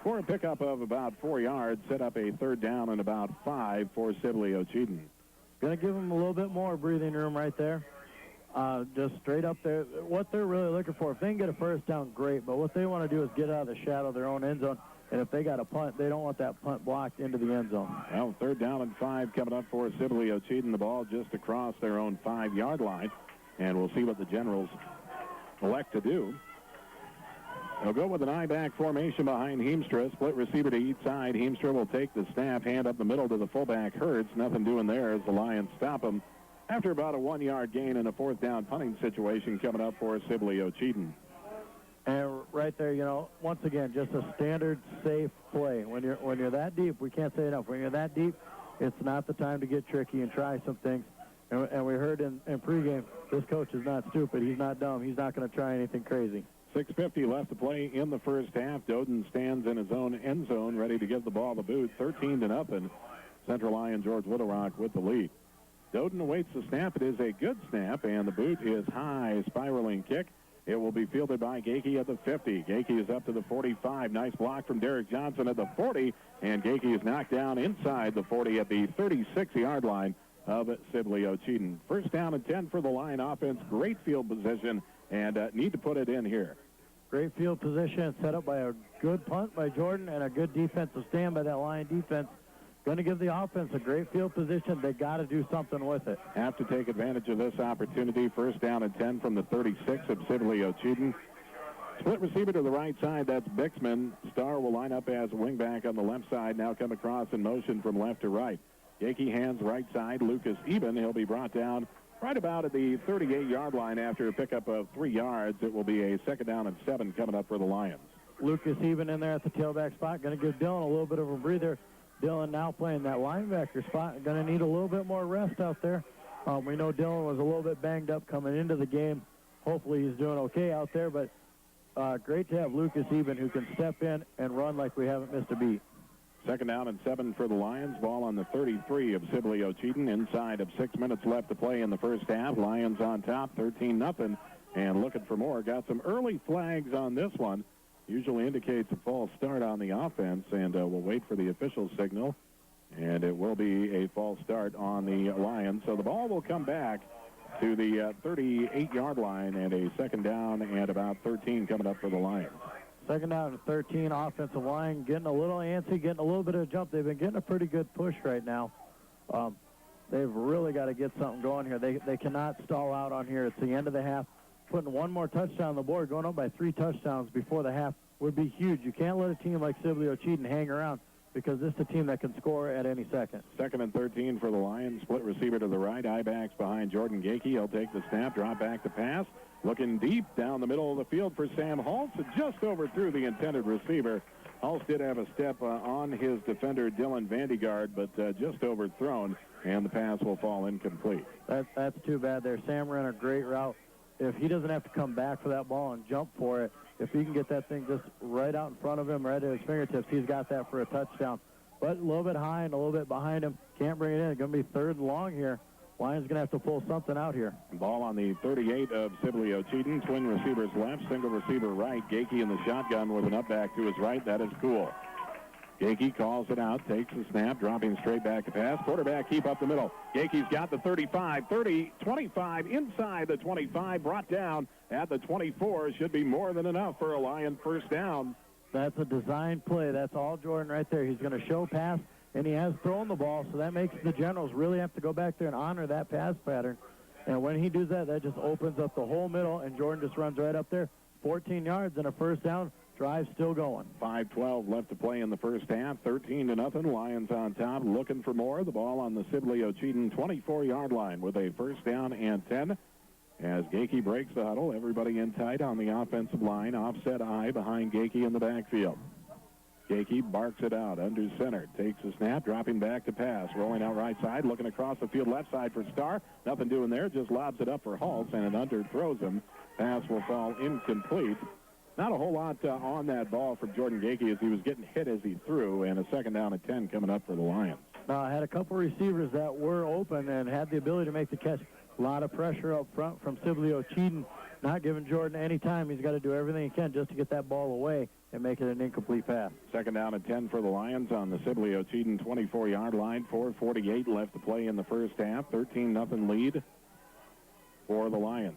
for a pickup of about 4 yards. Set up a third down and about 5 for Sibley Ocheyedan. Going to give them a little bit more breathing room right there. Just straight up there. What they're really looking for, if they can get a first down, great. But what they want to do is get out of the shadow of their own end zone. And if they got a punt, they don't want that punt blocked into the end zone. Well, third down and 5 coming up for Sibley Ocheyedan. The ball just across their own 5-yard line. And we'll see what the Generals elect to do. They'll go with an I-back formation behind Heemstra. Split receiver to each side. Heemstra will take the snap, hand up the middle to the fullback Hertz. Nothing doing there as the Lions stop him after about a 1-yard gain in a fourth down punting situation coming up for Sibley Ocheyedan. And right there, once again, just a standard safe play. When you're that deep, we can't say enough. When you're that deep, it's not the time to get tricky and try some things. And we heard in pregame, this coach is not stupid. He's not dumb. He's not going to try anything crazy. 6:50 left to play in the first half. Doden stands in his own end zone, ready to give the ball the boot. 13-0. Central Lyon George Little Rock with the lead. Doden awaits the snap. It is a good snap, and the boot is high, spiraling kick. It will be fielded by Gakey at the 50. Gakey is up to the 45. Nice block from Derek Johnson at the 40, and Gakey is knocked down inside the 40 at the 36-yard line of Sibley Ocheyedan. First down and 10 for the Lion offense. Great field position, and need to put it in here. Great field position set up by a good punt by Jordan and a good defensive stand by that Lion defense. Going to give the offense a great field position. They got to do something with it. Have to take advantage of this opportunity. First down and 10 from the 36 of Sibley Ocheyedan. Split receiver to the right side. That's Bixman. Starr will line up as a wingback on the left side. Now come across in motion from left to right. Gakey hands right side. Lucas Eben. He'll be brought down right about at the 38-yard line after a pickup of 3 yards. It will be a second down and 7 coming up for the Lions. Lucas Eben in there at the tailback spot. Going to give Dylan a little bit of a breather. Dylan now playing that linebacker spot. Going to need a little bit more rest out there. We know Dylan was a little bit banged up coming into the game. Hopefully he's doing okay out there, but great to have Lucas Eben who can step in and run like we haven't missed a beat. Second down and 7 for the Lions. Ball on the 33 of Sibley Ocheyedan. Inside of 6 minutes left to play in the first half. Lions on top, 13-0, and looking for more. Got some early flags on this one. Usually indicates a false start on the offense, and we'll wait for the official signal. And it will be a false start on the Lions. So the ball will come back to the 38-yard line, and a second down and about 13 coming up for the Lions. Second down and 13, offensive line getting a little antsy, getting a little bit of a jump. They've been getting a pretty good push right now. They've really got to get something going here. They cannot stall out on here. It's the end of the half. Putting one more touchdown on the board, going up by 3 touchdowns before the half would be huge. You can't let a team like Sibley Ocheyedan hang around because this is a team that can score at any second. Second and 13 for the Lions. Split receiver to the right. I-backs behind Jordan Gakey. He'll take the snap, drop back to pass. Looking deep down the middle of the field for Sam Holtz. Just overthrew the intended receiver. Holtz did have a step on his defender, Dylan Vandegaard, but just overthrown, and the pass will fall incomplete. That's too bad there. Sam ran a great route. If he doesn't have to come back for that ball and jump for it, if he can get that thing just right out in front of him, right at his fingertips, he's got that for a touchdown. But a little bit high and a little bit behind him. Can't bring it in. It's going to be third and long here. Lions going to have to pull something out here. Ball on the 38 of Sibley Ocheyedan. Twin receivers left, single receiver right. Gakey in the shotgun with an up back to his right. That is cool. Gakey calls it out, takes the snap, dropping straight back to pass. Quarterback keep up the middle. Gakey's got the 35, 30, 25, inside the 25, brought down at the 24. Should be more than enough for a Lion first down. That's a design play. That's all Jordan right there. He's going to show pass, and he has thrown the ball, so that makes the Generals really have to go back there and honor that pass pattern. And when he does that, that just opens up the whole middle, and Jordan just runs right up there. 14 yards and a first down. Drive still going. 5:12 left to play in the first half. 13-0. Lions on top, looking for more. The ball on the Sibley Ocheyedan 24-yard line with a first down and 10. As Gakey breaks the huddle, everybody in tight on the offensive line. Offset eye behind Gakey in the backfield. Gakey barks it out under center. Takes a snap, dropping back to pass. Rolling out right side, looking across the field left side for Starr. Nothing doing there, just lobs it up for Holtz, and it underthrows him. Pass will fall incomplete. Not a whole lot on that ball from Jordan Gakey as he was getting hit as he threw, and a second down and 10 coming up for the Lions. I had a couple receivers that were open and had the ability to make the catch. A lot of pressure up front from Sibley Ocheyedan, not giving Jordan any time. He's got to do everything he can just to get that ball away and make it an incomplete pass. Second down and 10 for the Lions on the Sibley Ocheyedan 24-yard line. 4:48 left to play in the first half. 13-0 lead for the Lions.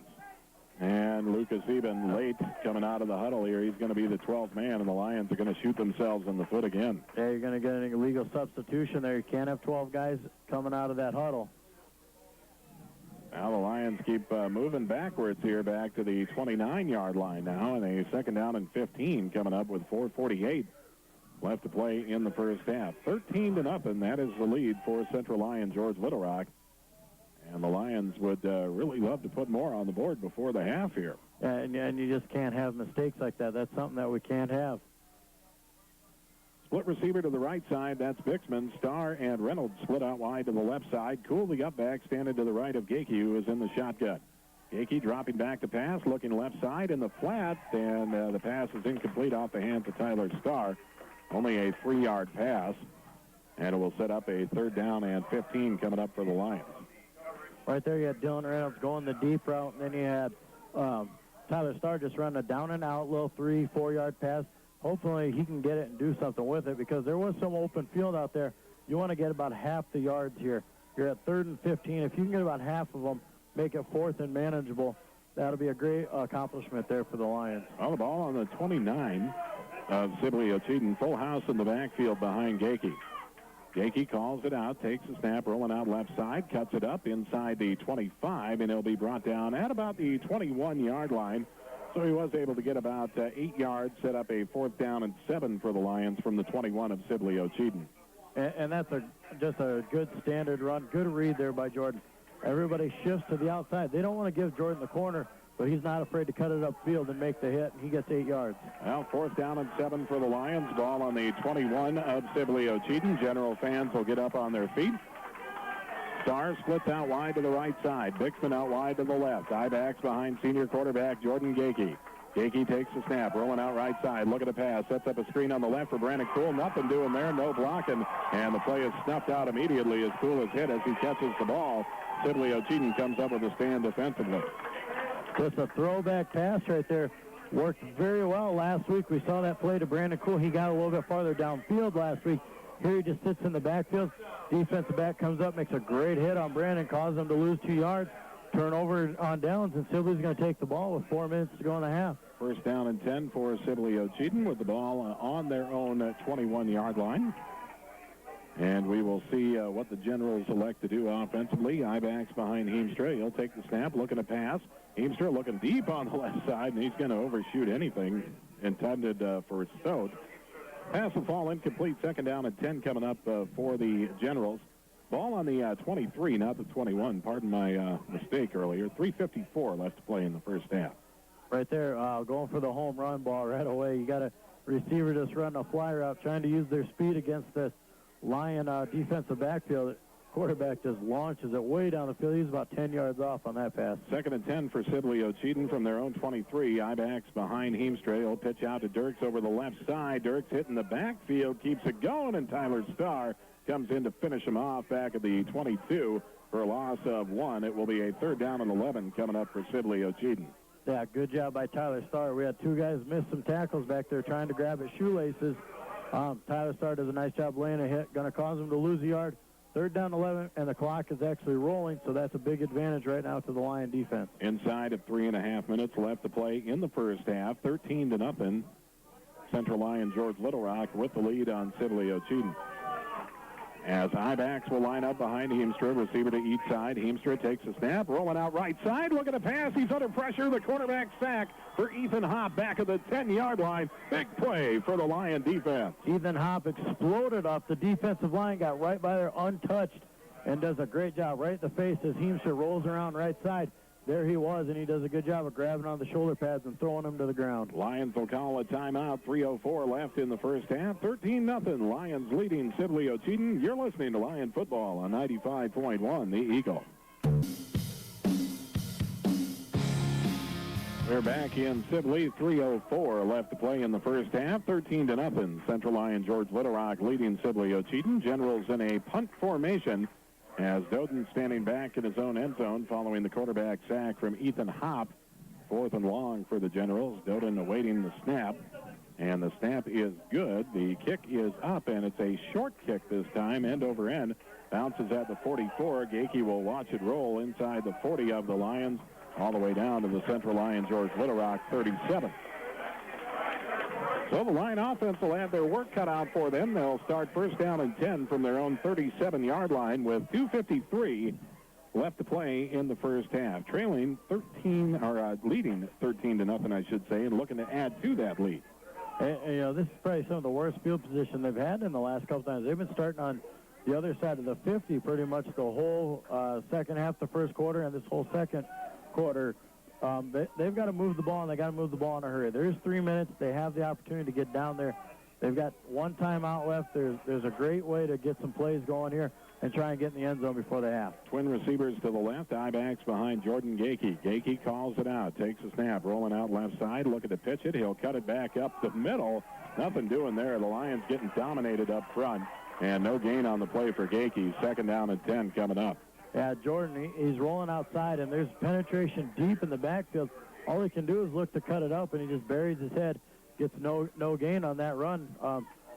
And Lucas Eben late coming out of the huddle here. He's going to be the 12th man, and the Lions are going to shoot themselves in the foot again. Yeah, you're going to get an illegal substitution there. You can't have 12 guys coming out of that huddle. Now the Lions keep moving backwards here, back to the 29-yard line now, and a second down and 15 coming up with 4:48 left to play in the first half. 13-0, that is the lead for Central Lyon George Little Rock. And the Lions would really love to put more on the board before the half here. And you just can't have mistakes like that. That's something that we can't have. Split receiver to the right side. That's Bixman. Starr and Reynolds split out wide to the left side. Cooley up back, standing to the right of Gakey, who is in the shotgun. Gakey dropping back to pass, looking left side in the flat, and the pass is incomplete off the hands of Tyler Starr. Only a 3-yard pass, and it will set up a 3rd down and 15 coming up for the Lions. Right there you had Dylan Reynolds going the deep route, and then you had Tyler Starr just running a down and out little 3-4-yard pass. Hopefully he can get it and do something with it, because there was some open field out there. You want to get about half the yards here. You're at 3rd and 15. If you can get about half of them, make it 4th and manageable, that'll be a great accomplishment there for the Lions. Well, the ball on the 29 of Sibley Ocheyedan. Full house in the backfield behind Gakey. Gakey calls it out, takes the snap, rolling out left side, cuts it up inside the 25, and he'll be brought down at about the 21-yard line. So he was able to get about 8 yards, set up a 4th down and 7 for the Lions from the 21 of Sibley Ocheyedan. And that's just a good standard run. Good read there by Jordan. Everybody shifts to the outside. They don't want to give Jordan the corner, but he's not afraid to cut it upfield and make the hit. He gets 8 yards. Well, 4th down and 7 for the Lions. Ball on the 21 of Sibley Ocheyedan. General fans will get up on their feet. Starr splits out wide to the right side. Bixman out wide to the left. I-backs behind senior quarterback Jordan Gakey. Gakey takes the snap, rolling out right side. Look at the pass. Sets up a screen on the left for Brandon Cool. Nothing doing there. No blocking. And the play is snuffed out immediately as Cool is hit as he catches the ball. Sibley Ocheyedan comes up with a stand defensively. Just a throwback pass right there. Worked very well last week. We saw that play to Brandon Cool. He got a little bit farther downfield last week. Here he just sits in the backfield. Defensive back comes up, makes a great hit on Brandon, causes him to lose 2 yards. Turnover on downs, and Sibley's going to take the ball with 4 minutes to go in the half. 1st down and 10 for Sibley Ocheyedan with the ball on their own 21-yard line. And we will see what the Generals elect to do offensively. I-backs behind Heemstra. He'll take the snap, looking to pass. Heemstra looking deep on the left side, and he's going to overshoot anything intended for Stote. Pass will fall incomplete. 2nd down and 10 coming up for the Generals. Ball on the 23, not the 21. Pardon my mistake earlier. 3:54 left to play in the first half. Right there, going for the home run ball right away. You got a receiver just running a fly route, trying to use their speed against the Lion defensive backfield. Quarterback just launches it way down the field. He's about 10 yards off on that pass. 2nd and 10 for Sibley Ocheyedan from their own 23. I-backs behind Heemstra. He'll pitch out to Dirks over the left side. Dirks hitting the backfield, keeps it going, and Tyler Starr comes in to finish him off back at the 22 for a loss of 1. It will be a 3rd down and 11 coming up for Sibley Ocheyedan. Yeah, good job by Tyler Starr. We had 2 guys miss some tackles back there trying to grab at shoelaces. Tyler Starr does a nice job laying a hit. Going to cause him to lose a yard. 3rd down 11, and the clock is actually rolling, so that's a big advantage right now to the Lion defense. Inside of 3.5 minutes left to play in the first half, 13-0. Central Lion George Little Rock with the lead on Sibley Ocheyedan. As I-backs will line up behind Heemstra, receiver to each side. Heemstra takes a snap, rolling out right side. Look at the pass. He's under pressure. The quarterback sack for Ethan Hopp back at the 10-yard line. Big play for the Lion defense. Ethan Hopp exploded off the defensive line, got right by there untouched, and does a great job right in the face as Heemstra rolls around right side. There he was, and he does a good job of grabbing on the shoulder pads and throwing him to the ground. Lions will call a timeout. 3:04 left in the first half. 13-0. Lions leading Sibley Ocheyedan. You're listening to Lion Football on 95.1 The Eagle. We're back in Sibley. 3:04 left to play in the first half. 13-0. Central Lion George Little Rock leading Sibley Ocheyedan. Generals in a punt formation, as Doden standing back in his own end zone following the quarterback sack from Ethan Hopp. 4th and long for the Generals. Doden awaiting the snap, and the snap is good. The kick is up, and it's a short kick this time, end over end. Bounces at the 44. Gakey will watch it roll inside the 40 of the Lions, all the way down to the Central Lion George Little Rock 37. So the Lion offense will have their work cut out for them. They'll start 1st down and 10 from their own 37-yard line with 2:53 left to play in the first half. Leading 13-0, I should say, and looking to add to that lead. And, this is probably some of the worst field position they've had in the last couple times. They've been starting on the other side of the 50 pretty much the whole second half, the first quarter, and this whole second quarter. They've got to move the ball, and they got to move the ball in a hurry. There's 3 minutes. They have the opportunity to get down there. They've got one timeout left. There's a great way to get some plays going here and try and get in the end zone before they have. Twin receivers to the left, I-backs behind Jordan Gakey. Gakey calls it out, takes a snap, rolling out left side, looking to pitch it. He'll cut it back up the middle. Nothing doing there. The Lions getting dominated up front, and no gain on the play for Gakey. 2nd down and 10 coming up. Yeah, Jordan, he's rolling outside, and there's penetration deep in the backfield. All he can do is look to cut it up, and he just buries his head. Gets no gain on that run.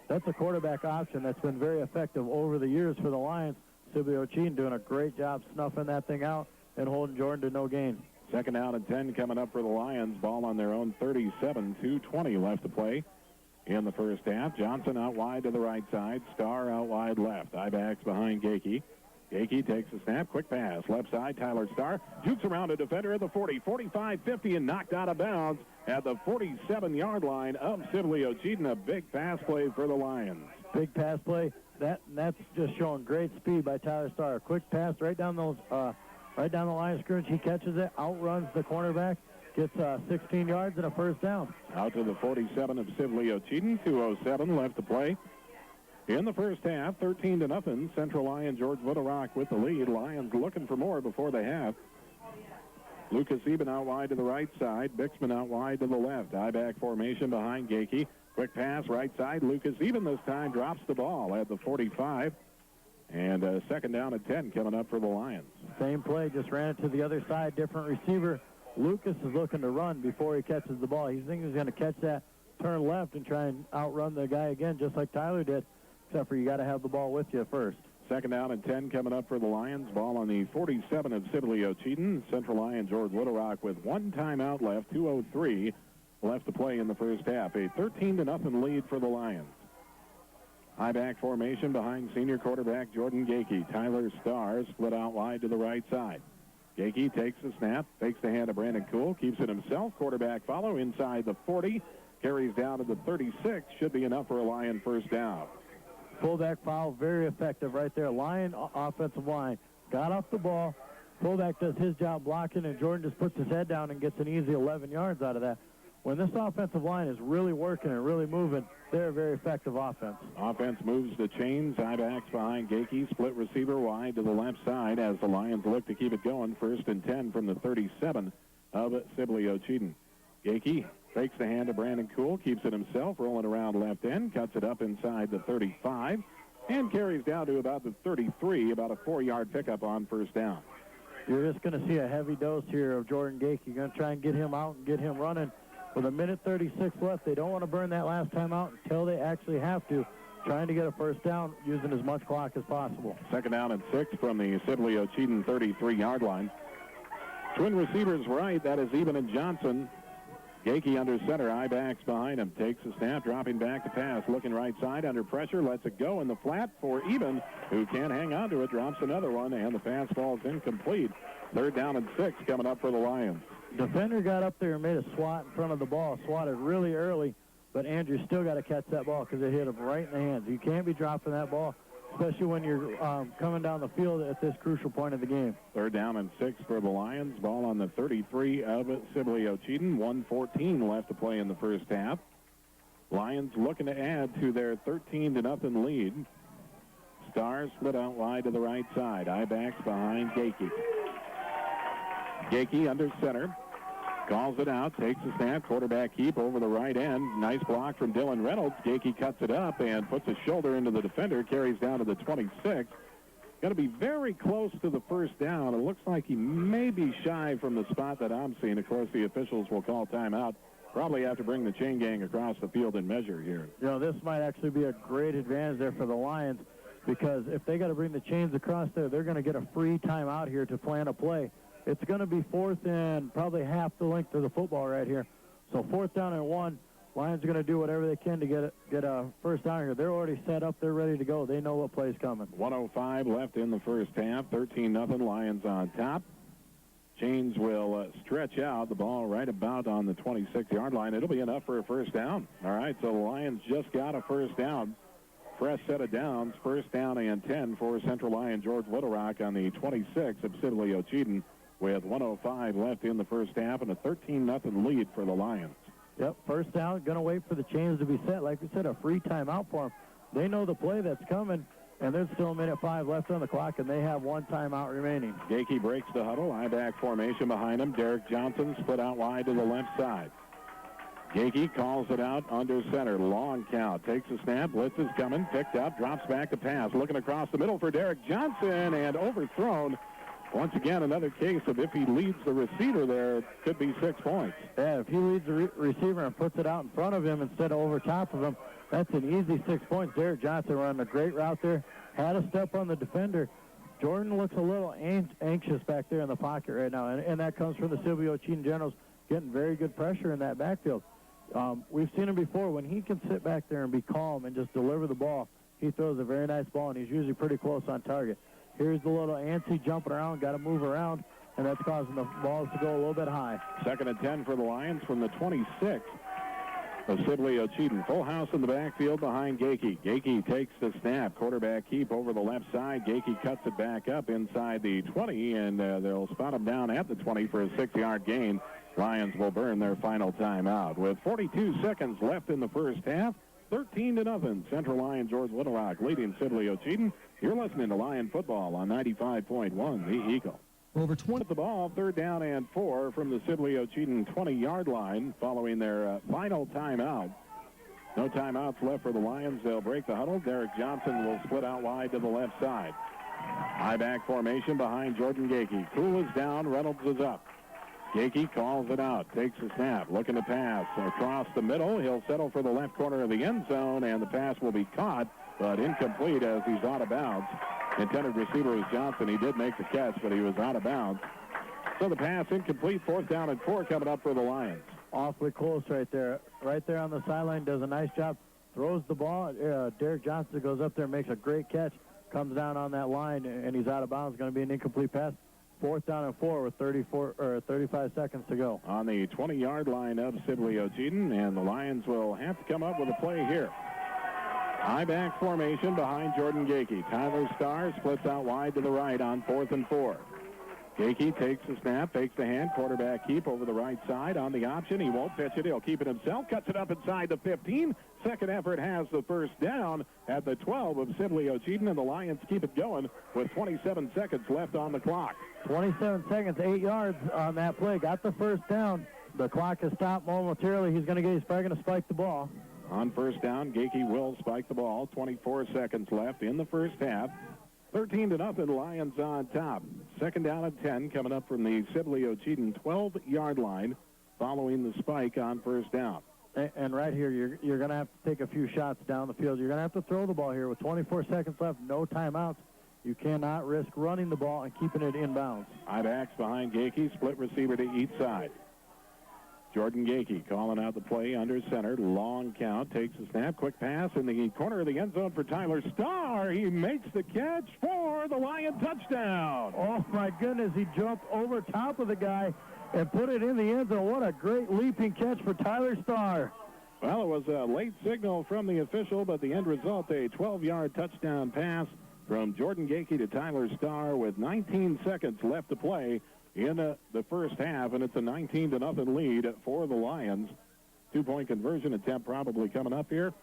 That's a quarterback option that's been very effective over the years for the Lions. Sibley Ocheyedan doing a great job snuffing that thing out and holding Jordan to no gain. 2nd down and 10 coming up for the Lions. Ball on their own 37, 2:20 left to play in the first half. Johnson out wide to the right side. Starr out wide left. I-backs behind Gakey. Gakey takes a snap, quick pass, left side, Tyler Starr jukes around a defender at the 40, 45, 50, and knocked out of bounds at the 47-yard line of Sibley Ocheyedan. A big pass play for the Lions. Big pass play. That's just showing great speed by Tyler Starr. A quick pass right down the line of scrimmage. He catches it, outruns the cornerback, gets 16 yards and a first down. Out to the 47 of Sibley Ocheyedan. 2:07 left to play. In the first half, 13-0, Central Lyon George Little Rock with the lead. Lions looking for more before they have. Lucas Eben out wide to the right side. Bixman out wide to the left. I-back formation behind Gakey. Quick pass right side. Lucas Eben this time drops the ball at the 45. And 2nd down and 10 coming up for the Lions. Same play, just ran it to the other side, different receiver. Lucas is looking to run before he catches the ball. He's thinking he's going to catch that, turn left, and try and outrun the guy again, just like Tyler did. Except for you got to have the ball with you first. 2nd down and 10 coming up for the Lions. Ball on the 47 of Sibley Ocheyedan. Central Lyon George Little Rock with one timeout left. 2:03 left to play in the first half. A 13-0 lead for the Lions. High-back formation behind senior quarterback Jordan Gakey. Tyler Starr split out wide to the right side. Gakey takes the snap, fakes the hand of Brandon Kuhl, keeps it himself. Quarterback follow inside the 40, carries down to the 36. Should be enough for a Lion first down. Fullback foul, very effective right there. Lion offensive line got off the ball. Fullback does his job blocking, and Jordan just puts his head down and gets an easy 11 yards out of that. When this offensive line is really working and really moving, they're a very effective offense. Offense moves the chains. I-backs behind Gakey. Split receiver wide to the left side as the Lions look to keep it going. 1st and 10 from the 37 of Sibley Ocheyedan. Gakey fakes the hand of Brandon Kuhl, keeps it himself, rolling around left end, cuts it up inside the 35, and carries down to about the 33, about a 4-yard pickup on first down. You're just going to see a heavy dose here of Jordan Gakey. You're going to try and get him out and get him running. With a minute 36 left, they don't want to burn that last time out until they actually have to, trying to get a first down using as much clock as possible. 2nd down and 6 from the Sibley Ocheyedan 33-yard line. Twin receivers right, that is Eben and Johnson. Gakey under center, I-backs behind him. Takes a snap, dropping back to pass. Looking right side, under pressure, lets it go in the flat for Eben, who can't hang on to it, drops another one, and the pass falls incomplete. 3rd down and 6 coming up for the Lions. Defender got up there and made a swat in front of the ball, swatted really early, but Andrew still got to catch that ball because it hit him right in the hands. You can't be dropping that ball, especially when you're coming down the field at this crucial point of the game. 3rd down and 6 for the Lions. Ball on the 33 of Sibley Ocheyedan. 1:14 left to play in the first half. Lions looking to add to their 13-0 lead. Starr split out wide to the right side. I-backs behind Gakey. Gakey under center. Calls it out, takes a snap, quarterback keep over the right end. Nice block from Dylan Reynolds. Gakey cuts it up and puts a shoulder into the defender, carries down to the 26. Got to be very close to the first down. It looks like he may be shy from the spot that I'm seeing. Of course, the officials will call timeout. Probably have to bring the chain gang across the field and measure here. You know, this might actually be a great advantage there for the Lions, because if they got to bring the chains across there, they're going to get a free timeout here to plan a play. It's going to be 4th and probably half the length of the football right here. So 4th down and 1. Lions are going to do whatever they can to get a first down here. They're already set up. They're ready to go. They know what play's coming. 1:05 left in the first half. 13-0. Lions on top. Chains will stretch out the ball right about on the 26-yard line. It'll be enough for a first down. All right, so the Lions just got a first down. Fresh set of downs. First down and 10 for Central Lyon George Little Rock on the 26 of Sibley Ocheyedan, with 1:05 left in the first half and a 13-0 lead for the Lions. Yep, first down, going to wait for the chains to be set. Like we said, a free timeout for them. They know the play that's coming, and there's still 1:05 left on the clock, and they have one timeout remaining. Gakey breaks the huddle. I-back formation behind him. Derek Johnson split out wide to the left side. Gakey calls it out under center. Long count. Takes a snap. Blitz is coming. Picked up. Drops back to pass. Looking across the middle for Derek Johnson, and overthrown. Once again, another case of if he leads the receiver there, could be 6 points. Yeah, if he leads the receiver and puts it out in front of him instead of over top of him, that's an easy 6 points. Derek Johnson running a great route there. Had a step on the defender. Jordan looks a little anxious back there in the pocket right now, and that comes from the Sibley Ocheyedan Generals getting very good pressure in that backfield. We've seen him before. When he can sit back there and be calm and just deliver the ball, he throws a very nice ball, and he's usually pretty close on target. Here's the little antsy jumping around, got to move around, and that's causing the balls to go a little bit high. 2nd and 10 for the Lions from the 26 of Sibley Ocheyedan. Full house in the backfield behind Gakey. Gakey takes the snap. Quarterback keep over the left side. Gakey cuts it back up inside the 20, and they'll spot him down at the 20 for a 6-yard gain. Lions will burn their final timeout. With 42 seconds left in the first half, 13-0. Central Lyon George Little Rock leading Sibley Ocheyedan. You're listening to Lion Football on 95.1 The Eagle. Over 20. With the ball, 3rd down and 4 from the Sibley Ocheyedan 20-yard line following their final timeout. No timeouts left for the Lions. They'll break the huddle. Derek Johnson will split out wide to the left side. High-back formation behind Jordan Gakey. Cool is down. Reynolds is up. Gakey calls it out, takes a snap, looking to pass across the middle. He'll settle for the left corner of the end zone, and the pass will be caught, but incomplete as he's out of bounds. Intended receiver was Johnson. He did make the catch, but he was out of bounds. So the pass incomplete. 4th down and 4 coming up for the Lions. Awfully close right there. Right there on the sideline, does a nice job. Throws the ball. Derek Johnson goes up there, makes a great catch, comes down on that line, and he's out of bounds. Going to be an incomplete pass. 4th down and 4 with 35 seconds to go. On the 20-yard line of Sibley Ocheyedan, and the Lions will have to come up with a play here. High-back formation behind Jordan Gakey. Tyler Starr splits out wide to the right on 4th and 4. Gakey takes the snap, fakes the hand, quarterback keep over the right side on the option. He won't pitch it. He'll keep it himself, cuts it up inside the 15. Second effort has the first down at the 12 of Sibley Ocheyedan, and the Lions keep it going with 27 seconds left on the clock. 27 seconds, 8 yards on that play. Got the first down. The clock has stopped momentarily. He's probably going to spike the ball. On first down, Gakey will spike the ball. 24 seconds left in the first half. 13-0, Lions on top. 2nd down and 10 coming up from the Sibley Ocheyedan 12-yard line following the spike on first down. And right here, you're going to have to take a few shots down the field. You're going to have to throw the ball here with 24 seconds left, no timeouts. You cannot risk running the ball and keeping it inbounds. I-backs behind Gakey, split receiver to each side. Jordan Gakey calling out the play under center. Long count, takes a snap, quick pass in the corner of the end zone for Tyler Starr. He makes the catch for the Lion touchdown. Oh, my goodness, he jumped over top of the guy and put it in the end zone. What a great leaping catch for Tyler Starr. Well, it was a late signal from the official, but the end result, a 12-yard touchdown pass from Jordan Gakey to Tyler Starr with 19 seconds left to play in the first half, and it's a 19-0 lead for the Lions. 2-point conversion attempt probably coming up here.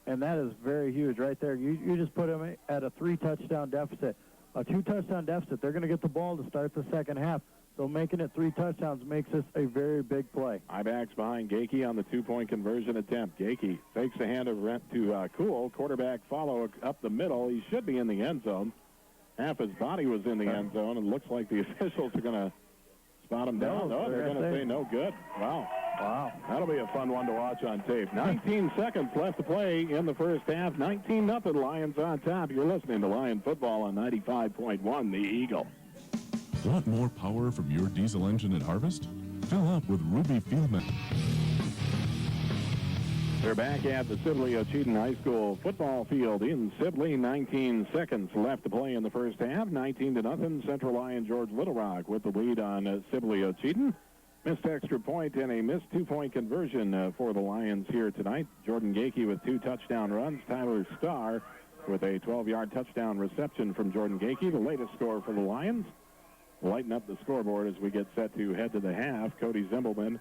And that is very huge right there. You just put them at a 3-touchdown deficit. A 2-touchdown deficit. They're going to get the ball to start the second half. So making it 3 touchdowns makes this a very big play. I-backs behind Gakey on the 2-point conversion attempt. Gakey fakes the hand of Rent to Cool. Quarterback follow up the middle. He should be in the end zone. Half his body was in the end zone, and looks like the officials are going to spot him down. No, they're going to say no good. Wow. That'll be a fun one to watch on tape. 19 seconds left to play in the first half. 19-0 Lions on top. You're listening to Lion Football on 95.1 The Eagle. Want more power from your diesel engine at harvest? Fill up with Ruby Fieldman. They're back at the Sibley Ocheyedan High School football field in Sibley. 19 seconds left to play in the first half. 19-0. Central Lyon George Little Rock with the lead on Sibley Ocheyedan. Missed extra point and a missed 2-point conversion for the Lions here tonight. Jordan Gakey with 2 touchdown runs. Tyler Starr with a 12-yard touchdown reception from Jordan Gakey. The latest score for the Lions. Lighten up the scoreboard as we get set to head to the half. Cody Zimbelman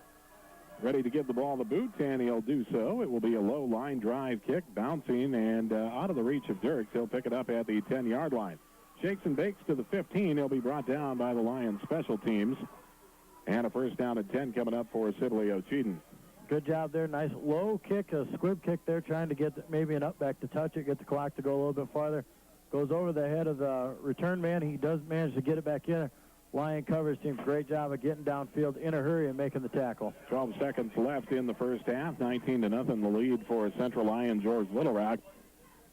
ready to give the ball the boot, and he'll do so. It will be a low line drive kick, bouncing and out of the reach of Dirks. He'll pick it up at the 10-yard line. Shakes and bakes to the 15. He'll be brought down by the Lions special teams. And a first down at 10 coming up for Sibley Ocheyedan. Good job there. Nice low kick, a squib kick there, trying to get maybe an up back to touch it, get the clock to go a little bit farther. Goes over the head of the return man. He does manage to get it back in. Lion coverage team, great job of getting downfield in a hurry and making the tackle. 12 seconds left in the first half. 19-0 the lead for Central Lyon George Little Rock.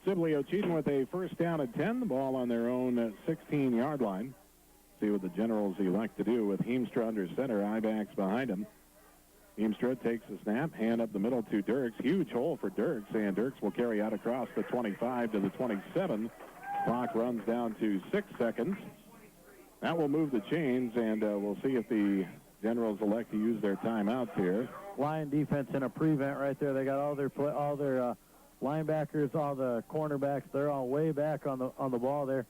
Sibley Ocheyedan with a first down at 10. The ball on their own 16-yard line. See what the Generals elect to do with Heemstra under center, I-backs behind him. Heemstra takes the snap, hand up the middle to Dirks. Huge hole for Dirks, and Dirks will carry out across the 25 to the 27. Clock runs down to 6 seconds. That will move the chains, and we'll see if the Generals elect to use their timeouts here. Lion defense in a prevent right there. They got all their linebackers, all the cornerbacks. They're all way back on the ball there.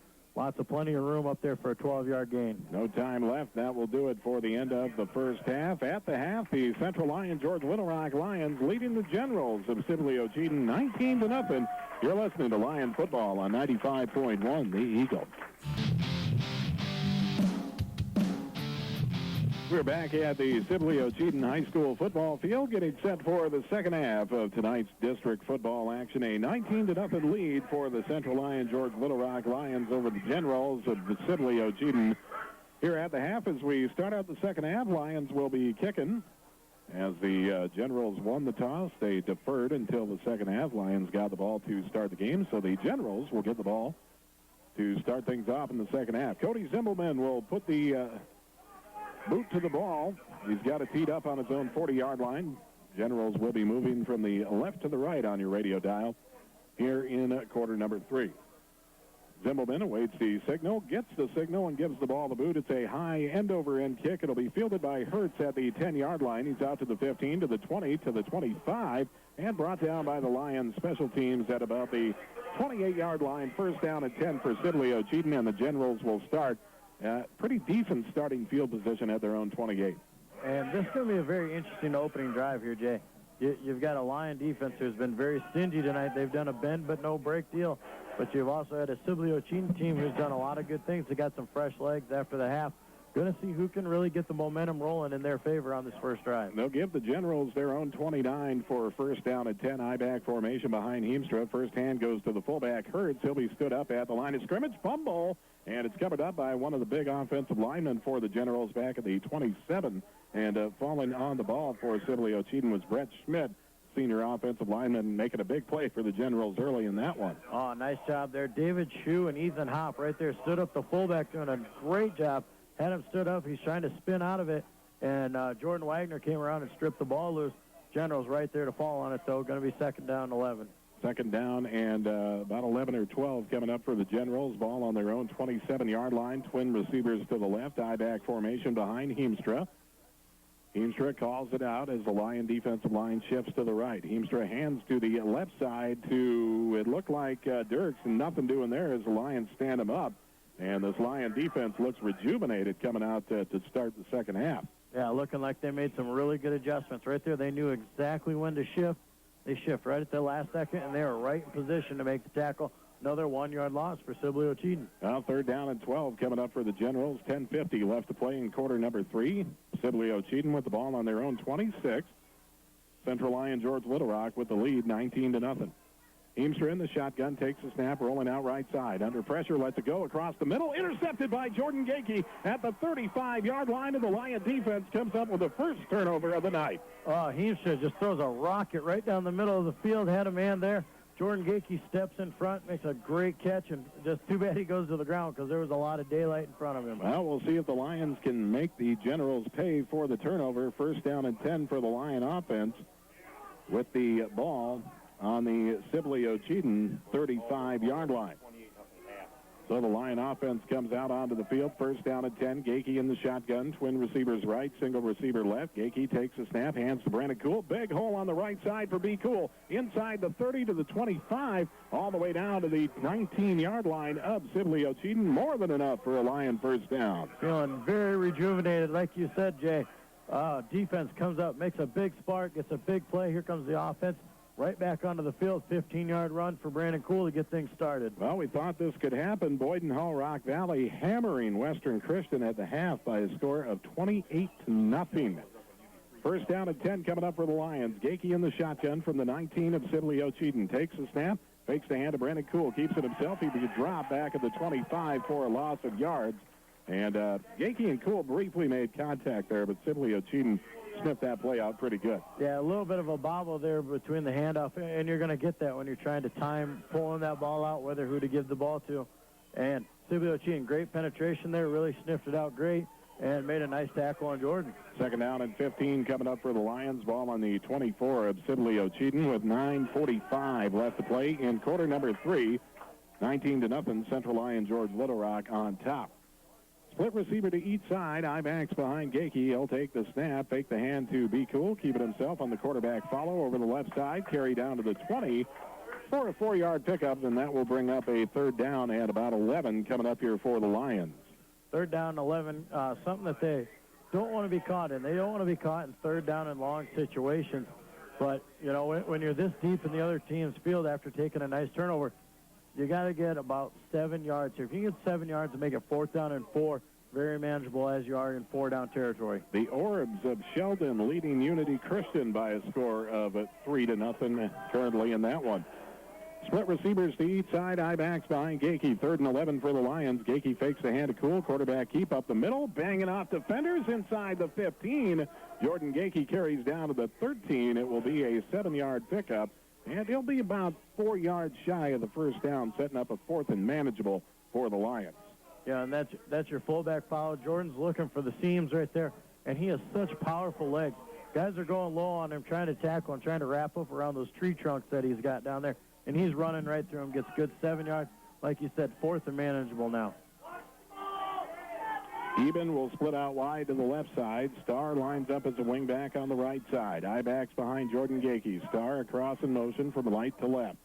Plenty of room up there for a 12-yard gain. No time left. That will do it for the end of the first half. At the half, the Central Lyon George Little Rock Lions leading the Generals of Sibley Ocheyedan 19-0. You're listening to Lion Football on 95.1 The Eagle. We're back at the Sibley Ocheyedan High School football field, getting set for the second half of tonight's district football action. A 19-0 lead for the Central Lyon George Little Rock Lions over the Generals of the Sibley Ocheyedan. Here at the half, as we start out the second half, Lions will be kicking. As the Generals won the toss, they deferred until the second half. Lions got the ball to start the game, so the Generals will get the ball to start things off in the second half. Cody Zimbelman will put the boot to the ball. He's got it teed up on his own 40-yard line. Generals will be moving from the left to the right on your radio dial here in quarter number 3. Zimbelman awaits the signal, gets the signal, and gives the ball the boot. It's a high end-over-end kick. It'll be fielded by Hertz at the 10-yard line. He's out to the 15, to the 20, to the 25, and brought down by the Lions special teams at about the 28-yard line. First down at 10 for Sibley Ocheyedan, and the Generals will start pretty decent starting field position at their own 28. And this is going to be a very interesting opening drive here, Jay. You've got a Lion defense who's been very stingy tonight. They've done a bend but no break deal. But you've also had a Sibley Ocheyedan team who's done a lot of good things. They got some fresh legs after the half. Going to see who can really get the momentum rolling in their favor on this first drive. They'll give the Generals their own 29 for first down at 10. I-back formation behind Heemstra. First hand goes to the fullback, Hertz. He'll be stood up at the line of scrimmage. Fumble. And it's covered up by one of the big offensive linemen for the Generals back at the 27. And falling on the ball for Sibley Ocheyedan was Brett Schmidt, senior offensive lineman, making a big play for the Generals early in that one. Oh, nice job there. David Shue and Ethan Hopp right there stood up the fullback, doing a great job. Had him stood up. He's trying to spin out of it. And Jordan Wagner came around and stripped the ball loose. Generals right there to fall on it, though. Going to be second down 11. Second down and about 11 or 12 coming up for the Generals. Ball on their own 27-yard line. Twin receivers to the left. I-back formation behind Heemstra. Heemstra calls it out as the Lion defensive line shifts to the right. Heemstra hands to the left side to, it looked like Dirks, and nothing doing there as the Lions stand him up. And this Lion defense looks rejuvenated coming out to start the second half. Yeah, looking like they made some really good adjustments right there. They knew exactly when to shift. They shift right at the last second, and they were right in position to make the tackle. Another 1-yard loss for Sibley Ocheyedan. Now third down and 12 coming up for the Generals. 10:50 left to play in quarter number 3. Sibley Ocheyedan with the ball on their own 26. Central Lyon George Little Rock with the lead, 19-0. Heemstra in the shotgun, takes the snap, rolling out right side. Under pressure, lets it go across the middle. Intercepted by Jordan Gakey at the 35-yard line of the Lion defense. Comes up with the first turnover of the night. Oh, Heemstra just throws a rocket right down the middle of the field. Had a man there. Jordan Gakey steps in front, makes a great catch, and just too bad he goes to the ground because there was a lot of daylight in front of him. Well, we'll see if the Lions can make the Generals pay for the turnover. First down and 10 for the Lion offense with the ball on the Sibley Ocheyedan 35-yard line. So the Lion offense comes out onto the field. First down at 10. Gakey in the shotgun. Twin receivers right, single receiver left. Gakey takes a snap, hands to Brandon Cool. Big hole on the right side for B. Cool. Inside the 30 to the 25, all the way down to the 19-yard line of Sibley Ocheyedan. More than enough for a Lion first down. Feeling very rejuvenated, like you said, Jay. Defense comes up, makes a big spark, gets a big play. Here comes the offense. Right back onto the field, 15-yard run for Brandon Cool to get things started. Well, we thought this could happen. Boyden Hall Rock Valley hammering Western Christian at the half by a score of 28-0. First down and 10 coming up for the Lions. Gakey in the shotgun from the 19 of Sibley Ocheyedan. Takes the snap, fakes the hand to Brandon Cool, keeps it himself. He be dropped back at the 25 for a loss of yards. And Gakey and Cool briefly made contact there, but Sibley Ocheyedan sniffed that play out pretty good. Yeah, a little bit of a bobble there between the handoff, and you're going to get that when you're trying to time pulling that ball out, whether who to give the ball to. And Sibley Ocheyedan, great penetration there, really sniffed it out great, and made a nice tackle on Jordan. Second down and 15 coming up for the Lions. Ball on the 24 of Sibley Ocheyedan with 9:45 left to play in quarter number 3. 19-0, Central Lyon George Little Rock on top. Split receiver to each side. Ibacks behind Gakey. He'll take the snap, fake the hand to Be Cool, keep it himself on the quarterback follow over the left side, carry down to the 20 for a 4-yard pickup, and that will bring up a third down at about 11 coming up here for the Lions. Third down, 11, something that they don't want to be caught in. They don't want to be caught in third down and long situations. But, you know, when you're this deep in the other team's field after taking a nice turnover, you got to get about 7 yards here. If you can get 7 yards and make it 4th down and 4, very manageable as you are in 4-down territory. The Orbs of Sheldon leading Unity Christian by a score of 3-0 currently in that one. Split receivers to each side. Ibacks behind Gakey. 3rd and 11 for the Lions. Gakey fakes the hand to Cool. Quarterback keep up the middle. Banging off defenders inside the 15. Jordan Gakey carries down to the 13. It will be a 7-yard pickup. And he'll be about 4 yards shy of the first down, setting up a 4th and manageable for the Lions. Yeah, and that's your fullback follow. Jordan's looking for the seams right there, and he has such powerful legs. Guys are going low on him, trying to tackle and trying to wrap up around those tree trunks that he's got down there, and he's running right through them, gets good 7 yards. Like you said, 4th and manageable now. Eben will split out wide to the left side. Starr lines up as a wingback on the right side. Ibacks behind Jordan Gakey. Starr across in motion from right to left.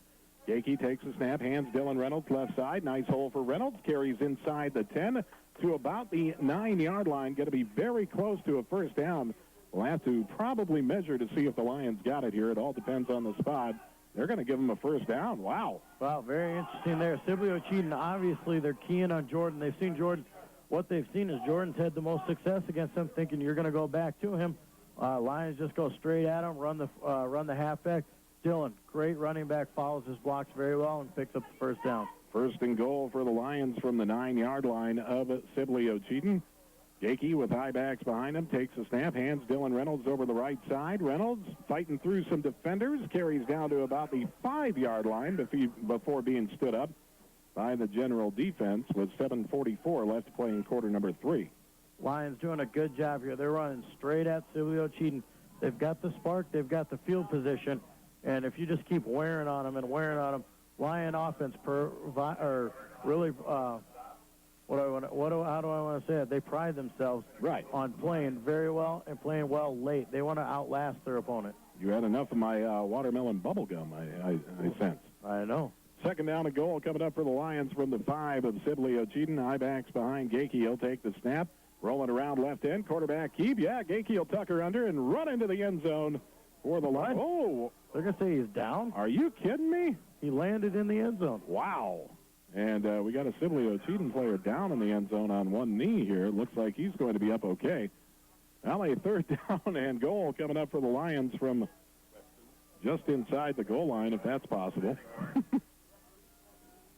Gakey takes a snap, hands Dylan Reynolds left side. Nice hole for Reynolds. Carries inside the 10 to about the 9-yard line. Going to be very close to a first down. We'll have to probably measure to see if the Lions got it here. It all depends on the spot. They're going to give him a first down. Wow. Wow, very interesting there. Sibley Ocheyedan, obviously they're keying on Jordan. They've seen Jordan. What they've seen is Jordan's had the most success against him, thinking you're going to go back to him. Lions just go straight at him, run the halfback. Dylan, great running back, follows his blocks very well and picks up the first down. First and goal for the Lions from the 9-yard line of Sibley Ocheyedan. Gakey with Ibacks behind him, takes a snap, hands Dylan Reynolds over the right side. Reynolds fighting through some defenders, carries down to about the 5-yard line before being stood up by the general defense with 7:44 left to play in quarter number 3. Lions doing a good job here. They're running straight at Sibley Ocheyedan. They've got the spark, they've got the field position, and if you just keep wearing on them, Lion offense really how do I want to say it? They pride themselves on playing very well and playing well late. They want to outlast their opponent. You had enough of my watermelon bubble gum, I sense. I know. Second down and goal coming up for the Lions from the 5 of Sibley Ocheyedan. Ibacks behind Gakey. He'll take the snap. Rolling around left end. Quarterback keep. Yeah, Gakey will tuck her under and run into the end zone for the Lions. Oh. They're going to say he's down? Are you kidding me? He landed in the end zone. Wow. And we got a Sibley Ocheyedan player down in the end zone on one knee here. It looks like he's going to be up okay. Now a third down and goal coming up for the Lions from just inside the goal line, if that's possible.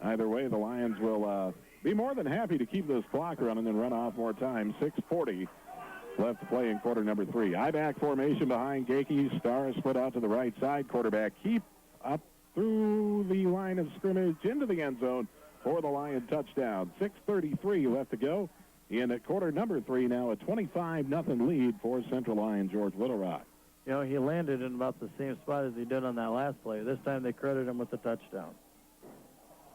Either way, the Lions will be more than happy to keep this clock running and run off more time. 6:40 left to play in quarter number 3. I-back formation behind Gakey. Starr split out to the right side. Quarterback keep up through the line of scrimmage into the end zone for the Lion touchdown. 6:33 left to go in at quarter number 3. Now a 25-0 lead for Central Lyon George Little Rock. You know, he landed in about the same spot as he did on that last play. This time they credit him with the touchdown.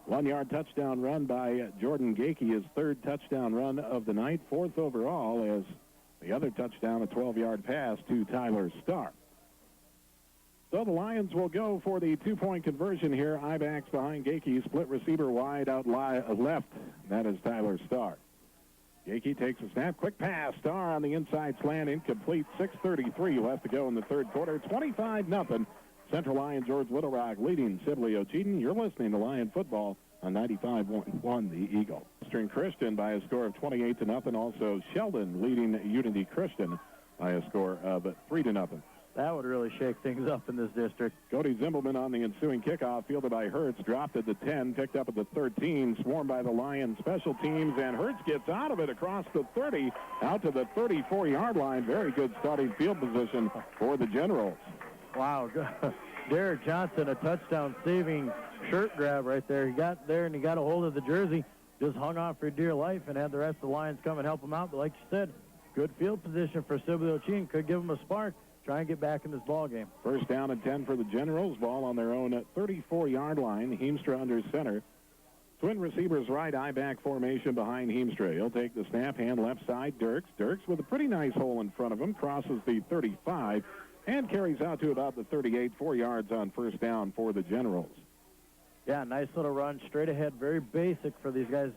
1-yard touchdown run by Jordan Gakey, his 3rd touchdown run of the night, 4th overall, as the other touchdown, a 12-yard pass to Tyler Starr. So the Lions will go for the 2-point conversion here. I-backs behind Gakey, split receiver wide out left. That is Tyler Starr. Gakey takes a snap. Quick pass. Starr on the inside slant. Incomplete. 6:33 left to go in the third quarter. 25-0. Central Lyon George Little Rock leading Sibley Ocheyedan. You're listening to Lion Football on 95.1 The Eagle. Eastern Christian by a score of 28-0. Also Sheldon leading Unity Christian by a score of 3-0. That would really shake things up in this district. Cody Zimbelman on the ensuing kickoff, fielded by Hertz, dropped at the 10, picked up at the 13, swarmed by the Lions special teams, and Hertz gets out of it across the 30, out to the 34-yard line. Very good starting field position for the Generals. Wow. Derek Johnson, a touchdown-saving shirt grab right there. He got there and he got a hold of the jersey, just hung on for dear life, and had the rest of the Lions come and help him out. But like you said, good field position for Sibley Ocheyedan. Could give him a spark. Try and get back in this ball game. First down and 10 for the Generals. Ball on their own 34-yard line. Heemstra under center. Twin receivers right, I-back formation behind Heemstra. He'll take the snap, hand left side. Dirks with a pretty nice hole in front of him. Crosses the 35 and carries out to about the 38, 4 yards on first down for the Generals. Yeah, nice little run, straight ahead. Very basic for these guys.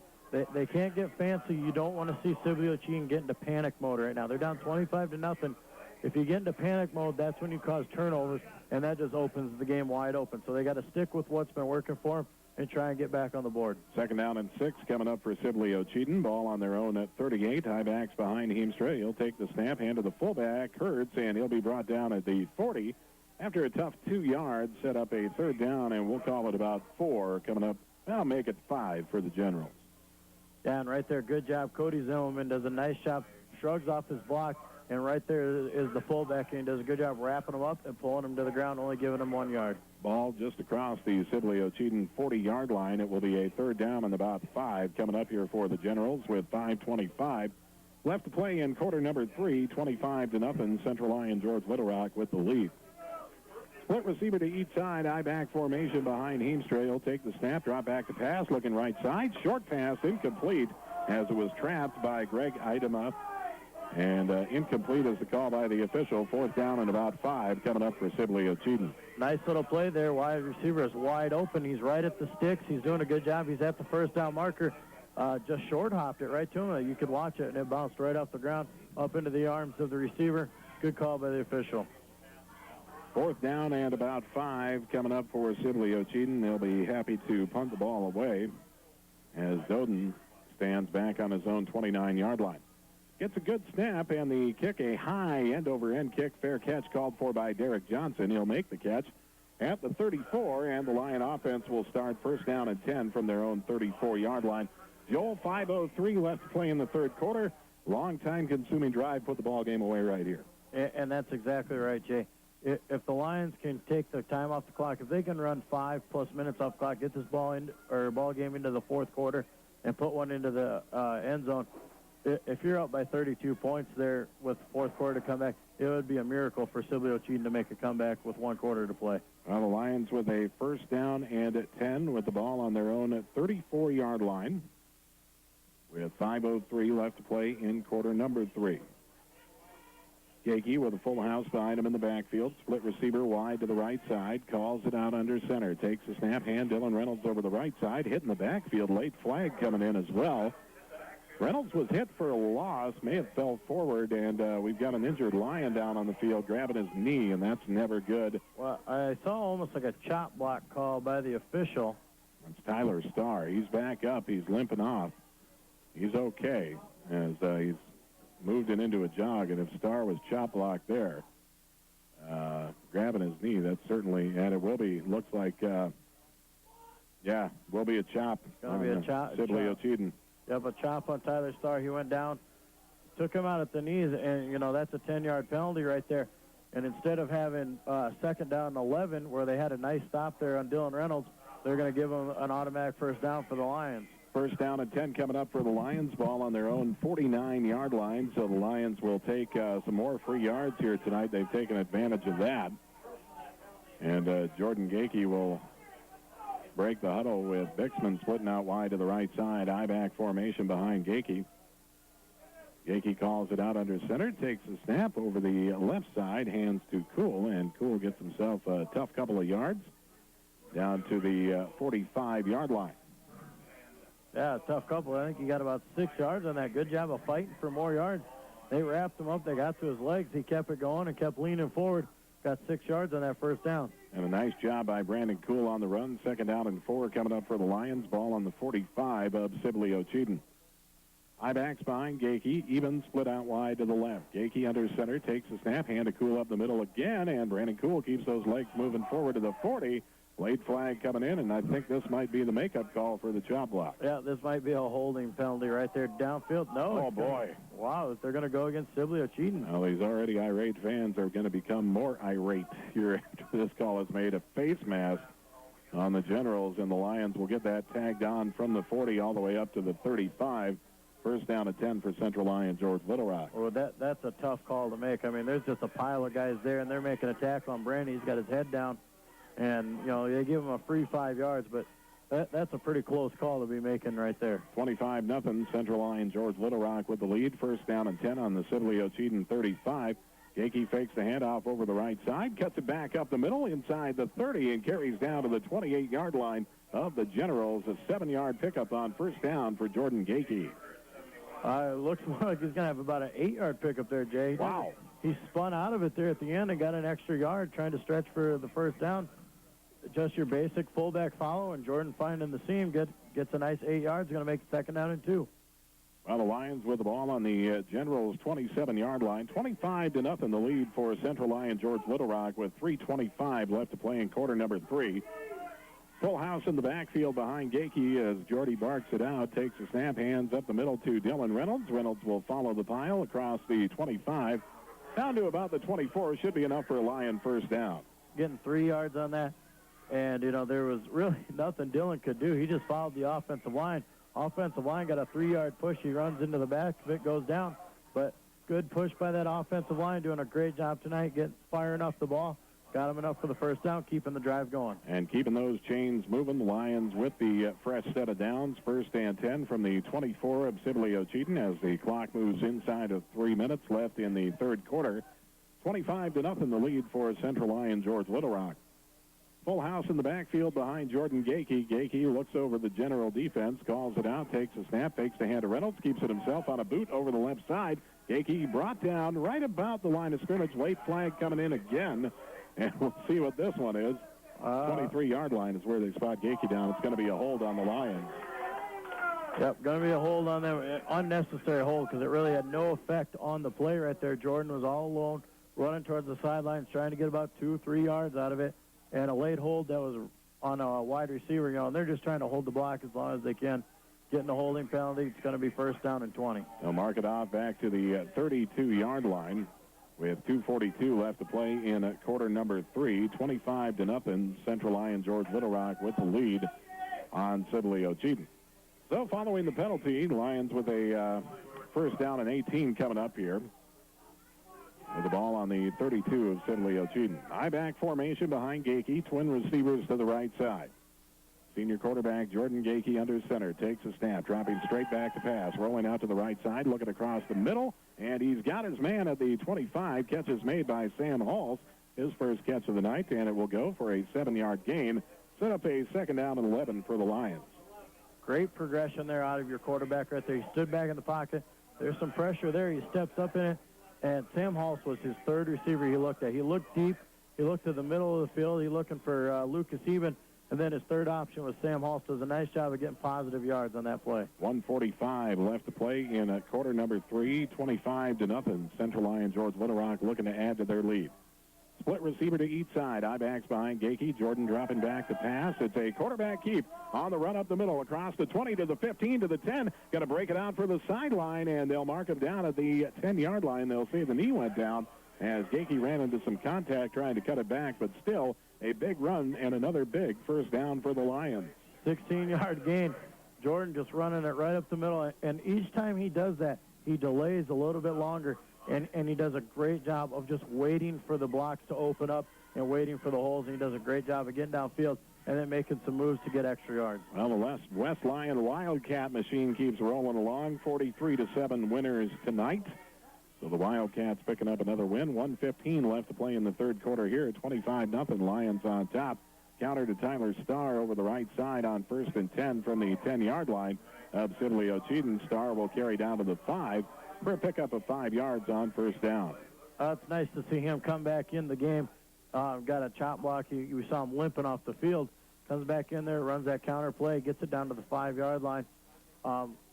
They can't get fancy. You don't want to see Sibley Ocheyedan get into panic mode right now. They're down 25-0. If you get into panic mode, that's when you cause turnovers, and that just opens the game wide open. So they got to stick with what's been working for them and try and get back on the board. Second down and 6 coming up for Sibley Ocheyedan. Ball on their own at 38. High backs behind Heemstra. He'll take the snap, hand to the fullback, Hertz, and he'll be brought down at the 40. After a tough 2 yards, set up a third down, and we'll call it about 4 coming up. I'll make it 5 for the Generals. Yeah, and right there, good job. Cody Zimmerman does a nice job, shrugs off his block, and right there is the fullback, and he does a good job wrapping him up and pulling him to the ground, only giving him 1 yard. Ball just across the Sibley Ocheyedan 40-yard line. It will be a third down and about 5 coming up here for the Generals with 5:25 left to play in quarter number 3. 25-0. Central Lyon George Little Rock with the lead. Split receiver to each side, I-back formation behind Heemstra. He'll take the snap, drop back to pass, looking right side. Short pass, incomplete, as it was trapped by Greg Idema. And incomplete is the call by the official. Fourth down and about 5 coming up for Sibley Ocheyedan. Nice little play there. Wide receiver is wide open. He's right at the sticks. He's doing a good job. He's at the first down marker. Just short hopped it right to him. You could watch it, and it bounced right off the ground up into the arms of the receiver. Good call by the official. Fourth down and about 5 coming up for Sibley Ocheyedan. They'll be happy to punt the ball away as Doden stands back on his own 29-yard line. Gets a good snap, and the kick, a high end-over-end kick. Fair catch called for by Derek Johnson. He'll make the catch at the 34, and the Lion offense will start first down and 10 from their own 34-yard line. Joel, 5:03 left to play in the third quarter. Long time-consuming drive, put the ball game away right here. And that's exactly right, Jay. If the Lions can take the time off the clock, if they can run 5+ minutes off the clock, get this ball game into the fourth quarter, and put one into the end zone, if you're up by 32 points there with the fourth quarter to come back, it would be a miracle for Sibley Ocheyedan to make a comeback with 1 quarter to play. Well, the Lions with a first down and at 10 with the ball on their own 34-yard line with 5:03 left to play in quarter number 3. Gakey with a full house behind him in the backfield. Split receiver wide to the right side. Calls it out under center. Takes a snap. Hand Dylan Reynolds over the right side. Hit in the backfield. Late flag coming in as well. Reynolds was hit for a loss, may have fell forward, and we've got an injured Lion down on the field grabbing his knee, and that's never good. Well, I saw almost like a chop block call by the official. That's Tyler Starr. He's back up. He's limping off. He's okay as he's moved it into a jog, and if Starr was chop blocked there, grabbing his knee, that's certainly, and it will be, looks like, will be a chop. It's going to be a chop. Sibley Ocheyedan. Yep, a chop on Tyler Starr. He went down, took him out at the knees, and, that's a 10-yard penalty right there. And instead of having second down and 11, where they had a nice stop there on Dylan Reynolds, they're going to give him an automatic first down for the Lions. First down and 10 coming up for the Lions. Ball on their own 49-yard line, so the Lions will take some more free yards here tonight. They've taken advantage of that. And Jordan Gakey will break the huddle with Bixman splitting out wide to the right side. I-back formation behind Gakey. Gakey calls it out under center, takes a snap over the left side, hands to Cool, and Cool gets himself a tough couple of yards down to the 45-yard line. Yeah, a tough couple. I think he got about 6 yards on that. Good job of fighting for more yards. They wrapped him up. They got to his legs. He kept it going and kept leaning forward. Got 6 yards on that first down. And a nice job by Brandon Kuhl on the run. 2nd down and 4 coming up for the Lions. Ball on the 45 of Sibley Ocheyedan. I-backs behind Gakey. Even split out wide to the left. Gakey under center. Takes a snap. Hand to Kuhl up the middle again. And Brandon Kuhl keeps those legs moving forward to the 40. Late flag coming in, and I think this might be the makeup call for the chop block. Yeah, this might be a holding penalty right there downfield. No. Oh, boy. Wow, they're going to go against Sibley Ocheyedan. Well, these already irate fans are going to become more irate here after this call is made. A face mask on the Generals, and the Lions will get that tagged on from the 40 all the way up to the 35. First down at 10 for Central Lion George Little Rock. Well, that's a tough call to make. I mean, there's just a pile of guys there, and they're making a tackle on Brandy. He's got his head down. And, you know, they give him a free 5 yards, but that's a pretty close call to be making right there. 25-0, Central Lion George Little Rock with the lead. First down and 10 on the Sibley Ocheyedan 35. Gakey fakes the handoff over the right side, cuts it back up the middle inside the 30, and carries down to the 28-yard line of the Generals. A 7-yard pickup on first down for Jordan Gakey. It looks more like he's going to have about an 8-yard pickup there, Jay. Wow. He spun out of it there at the end and got an extra yard trying to stretch for the first down. Just your basic fullback follow, and Jordan finding the seam gets a nice 8 yards. Going to make it 2nd down and 2. Well, the Lions with the ball on the Generals' 27-yard line. 25-0 the lead for Central Lion George Little Rock with 3:25 left to play in quarter number 3. Full house in the backfield behind Gakey as Jordy barks it out. Takes a snap, hands up the middle to Dylan Reynolds. Reynolds will follow the pile across the 25. Down to about the 24. Should be enough for a Lion first down. Getting 3 yards on that. And, you know, there was really nothing Dylan could do. He just followed the offensive line. Offensive line got a 3-yard push. He runs into the back. It goes down. But good push by that offensive line. Doing a great job tonight, firing off the ball. Got him enough for the first down, keeping the drive going. And keeping those chains moving, the Lions with the fresh set of downs. First and 10 from the 24 of Sibley Ocheyedan as the clock moves inside of 3 minutes left in the third quarter. 25-0 the lead for Central Lion George Little Rock. Full house in the backfield behind Jordan Gakey. Gakey looks over the general defense, calls it out, takes a snap, fakes the hand to Reynolds, keeps it himself on a boot over the left side. Gakey brought down right about the line of scrimmage. Late flag coming in again, and we'll see what this one is. 23-yard line is where they spot Gakey down. It's going to be a hold on the Lions. Yep, going to be a hold on them. Unnecessary hold because it really had no effect on the play right there. Jordan was all alone, running towards the sidelines, trying to get about 2-3 yards out of it. And a late hold that was on a wide receiver, you know, and they're just trying to hold the block as long as they can. Getting the holding penalty, it's going to be first down and 20. They'll mark it off back to the 32-yard line with 2:42 left to play in quarter number 3. 25-0, Central Lion George Little Rock with the lead on Sibley Ocheyedan. So following the penalty, Lions with a first down and 18 coming up here. With the ball on the 32 of Sibley Ocheyedan. I-back formation behind Gakey. Twin receivers to the right side. Senior quarterback Jordan Gakey under center. Takes a snap, dropping straight back to pass. Rolling out to the right side, looking across the middle. And he's got his man at the 25. Catches made by Sam Halls. His first catch of the night, and it will go for a 7-yard gain. Set up a 2nd down and 11 for the Lions. Great progression there out of your quarterback right there. He stood back in the pocket. There's some pressure there. He steps up in it. And Sam Halls was his third receiver he looked at. He looked deep. He looked to the middle of the field. He looking for Lucas Eben. And then his third option was Sam Halls. Does a nice job of getting positive yards on that play. 1:45 left to play in quarter number 3. 25-0. Central Lion George Little Rock looking to add to their lead. Split receiver to each side. I-backs behind Gakey. Jordan dropping back to pass. It's a quarterback keep on the run up the middle across the 20 to the 15 to the 10. Going to break it out for the sideline, and they'll mark him down at the 10-yard line. They'll say the knee went down as Gakey ran into some contact trying to cut it back, but still a big run and another big first down for the Lions. 16-yard gain. Jordan just running it right up the middle, and each time he does that, he delays a little bit longer. And he does a great job of just waiting for the blocks to open up and waiting for the holes. And he does a great job of getting downfield and then making some moves to get extra yards. Well, the West Lion Wildcat machine keeps rolling along. 43-7 winners tonight. So the Wildcats picking up another win. 1:15 left to play in the third quarter here. 25-0 Lions on top. Counter to Tyler Starr over the right side on 1st and 10 from the 10-yard line of Sibley Ocheyedan. Starr will carry down to the 5 for a pickup of 5 yards on 1st down. It's nice to see him come back in the game. Got a chop block. We saw him limping off the field. Comes back in there, runs that counter play, gets it down to the 5-yard line.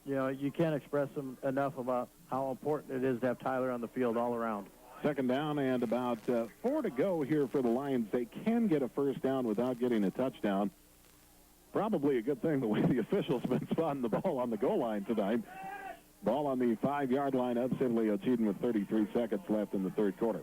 You can't express enough about how important it is to have Tyler on the field all around. 2nd down and about 4 to go here for the Lions. They can get a 1st down without getting a touchdown. Probably a good thing the way the officials have been spotting the ball on the goal line tonight. Ball on the 5-yard line of Sibley Ocheyedan with 33 seconds left in the 3rd quarter.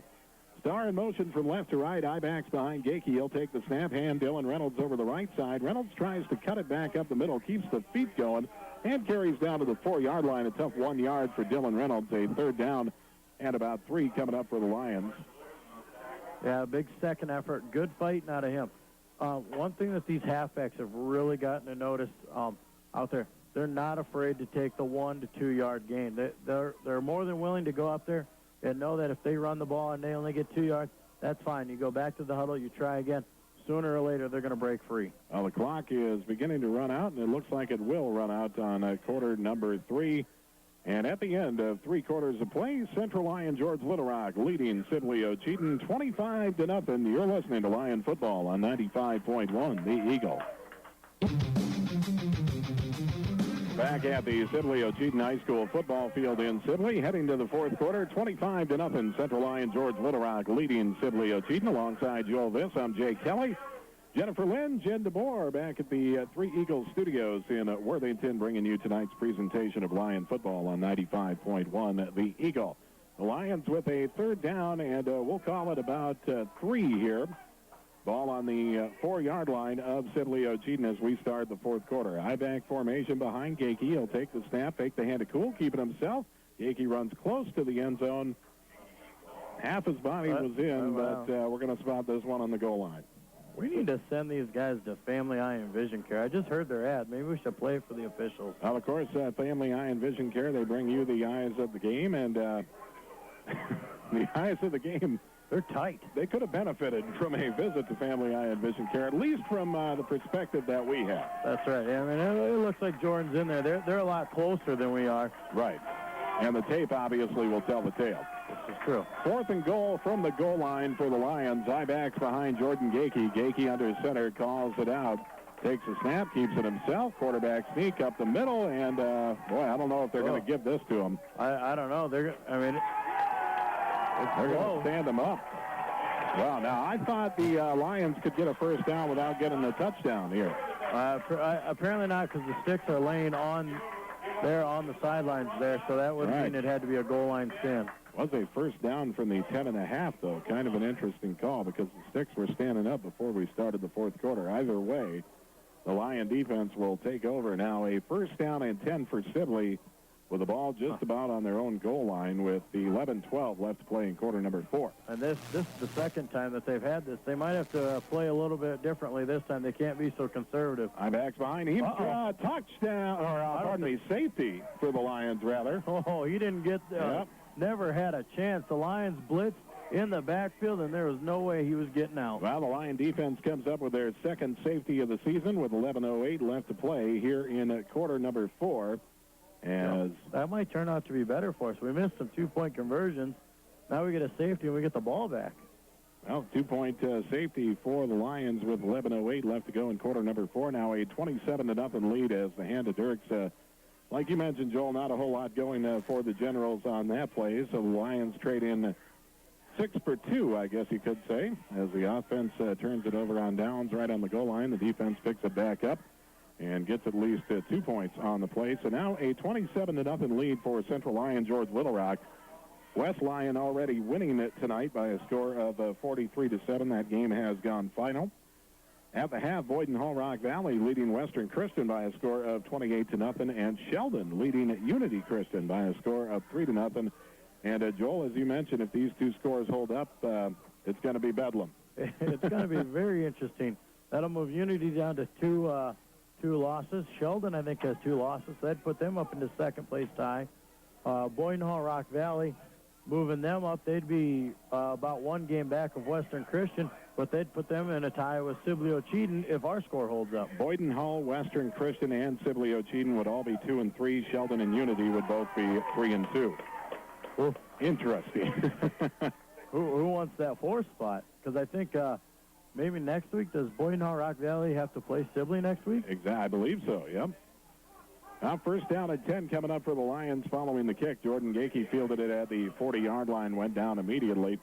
Starr in motion from left to right. I-backs behind Gakey. He'll take the snap. Hand Dylan Reynolds over the right side. Reynolds tries to cut it back up the middle, keeps the feet going, and carries down to the 4-yard line. A tough 1 yard for Dylan Reynolds. A 3rd down and about 3 coming up for the Lions. Yeah, big second effort. Good fighting out of him. One thing that these halfbacks have really gotten to notice out there, they're not afraid to take the 1 to 2 yard gain. They're more than willing to go up there and know that if they run the ball and they only get 2 yards, that's fine. You go back to the huddle, you try again. Sooner or later, they're going to break free. Well, the clock is beginning to run out, and it looks like it will run out on quarter number 3. And at the end of 3 quarters of play, Central Lion George Little Rock leading Sibley Ocheyedan 25-0. You're listening to Lion Football on 95.1, The Eagle. Back at the Sibley Ocheyedan High School football field in Sibley, heading to the 4th quarter, 25-0. Central Lion George Little Rock leading Sibley Ocheyedan. Alongside Joel Viss, I'm Jay Kelly. Jennifer Lynn, Jen DeBoer back at the Three Eagles Studios in Worthington, bringing you tonight's presentation of Lion Football on 95.1 The Eagle. The Lions with a 3rd down, and we'll call it about 3 here. Ball on the 4-yard line of Sibley Ocheyedan as we start the 4th quarter. I-back formation behind Gakey. He'll take the snap, fake the hand to Cool, keep it himself. Gakey runs close to the end zone. Half his body was in, but we're going to spot this one on the goal line. We need to send these guys to Family Eye and Vision Care. I just heard their ad. Maybe we should play for the officials. Well, of course, Family Eye and Vision Care, they bring you the eyes of the game, and the eyes of the game, they're tight. They could have benefited from a visit to Family Eye and Vision Care, at least from the perspective that we have. That's right. I mean, it looks like Jordan's in there. They're a lot closer than we are. Right. And the tape obviously will tell the tale. This is true. 4th and goal from the goal line for the Lions. I-backs behind Jordan Gakey. Gakey under center, calls it out. Takes a snap, keeps it himself. Quarterback sneak up the middle, and boy, I don't know if they're going to give this to him. I don't know. They're going to stand him up. Well, now I thought the Lions could get a 1st down without getting a touchdown here. Apparently not, because the sticks are laying on there on the sidelines there, so that would mean it had to be a goal line stand. Was a 1st down from the 10.5, though. Kind of an interesting call because the sticks were standing up before we started the 4th quarter. Either way, the Lion defense will take over now. A 1st down and 10 for Sibley with the ball just about on their own goal line with the 11-12 left to play in quarter number 4. And this is the second time that they've had this. They might have to play a little bit differently this time. They can't be so conservative. I-backs behind him. Touchdown, or pardon me, safety for the Lions, rather. Oh, he didn't get never had a chance. The Lions blitzed in the backfield, and there was no way he was getting out. Well, the Lion defense comes up with their 2nd safety of the season with 11:08 left to play here in quarter number 4. As that might turn out to be better for us. We missed some 2-point conversions. Now we get a safety and we get the ball back. Well, 2-point safety for the Lions with 11:08 left to go in quarter number 4. Now a 27-0 lead as the hand of Dirks. Like you mentioned, Joel, not a whole lot going for the Generals on that play. So the Lions trade in 6 for 2, I guess you could say, as the offense turns it over on downs right on the goal line. The defense picks it back up and gets at least 2 points on the play. So now a 27-0 lead for Central Lion George Little Rock. West Lyon already winning it tonight by a score of 43-7. That game has gone final. At the half, Boyden Hall Rock Valley leading Western Christian by a score of 28-0, and Sheldon leading Unity Christian by a score of 3-0. And Joel, as you mentioned, if these 2 scores hold up, it's going to be bedlam. It's going to be very interesting. That'll move Unity down to 2 losses. Sheldon, I think, has 2 losses. That'd put them up into 2nd place tie. Boyden Hall Rock Valley moving them up, they'd be about one game back of Western Christian, but they'd put them in a tie with Sibley Ocheyedan if our score holds up. Boyden Hull, Western Christian, and Sibley Ocheyedan would all be 2 and 3. Sheldon and Unity would both be 3 and 2. Well, interesting. who wants that 4th spot? Because I think maybe next week, does Boyden Hull Rock Valley have to play Sibley next week? Exactly, I believe so, yep. Now first down at 10 coming up for the Lions following the kick. Jordan Gakey fielded it at the 40-yard line, went down immediately.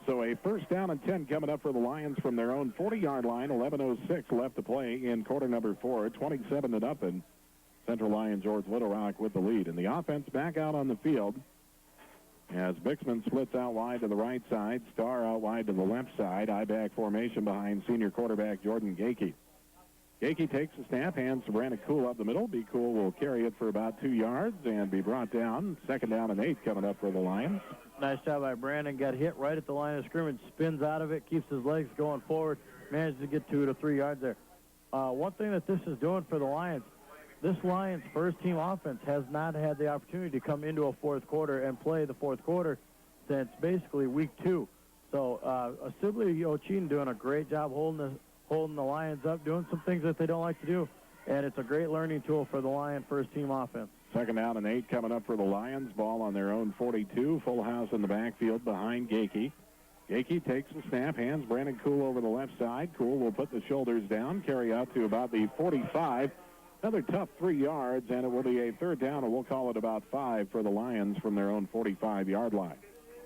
So a first down and 10 coming up for the Lions from their own 40-yard line. 11:06 left to play in quarter number 4. 27-0. Central Lyon George Little Rock with the lead. And the offense back out on the field as Bixman splits out wide to the right side. Starr out wide to the left side. I-back formation behind senior quarterback Jordan Gakey. Gakey takes the snap, hands to Brandon Cool up the middle. B. Cool will carry it for about 2 yards and be brought down. 2nd down and 8 coming up for the Lions. Nice job by Brandon. Got hit right at the line of scrimmage, spins out of it, keeps his legs going forward, managed to get 2 to 3 yards there. One thing that this is doing for the Lions, this Lions first-team offense has not had the opportunity to come into a 4th quarter and play the 4th quarter since basically week 2. So Sibley Ocheyedan doing a great job holding the Lions up, doing some things that they don't like to do, and it's a great learning tool for the Lion first-team offense. 2nd down and 8 coming up for the Lions. Ball on their own 42. Full house in the backfield behind Gakey. Gakey takes the snap, hands Brandon Cool over the left side. Cool will put the shoulders down, carry out to about the 45. Another tough 3 yards, and it will be a 3rd down, and we'll call it about 5 for the Lions from their own 45-yard line.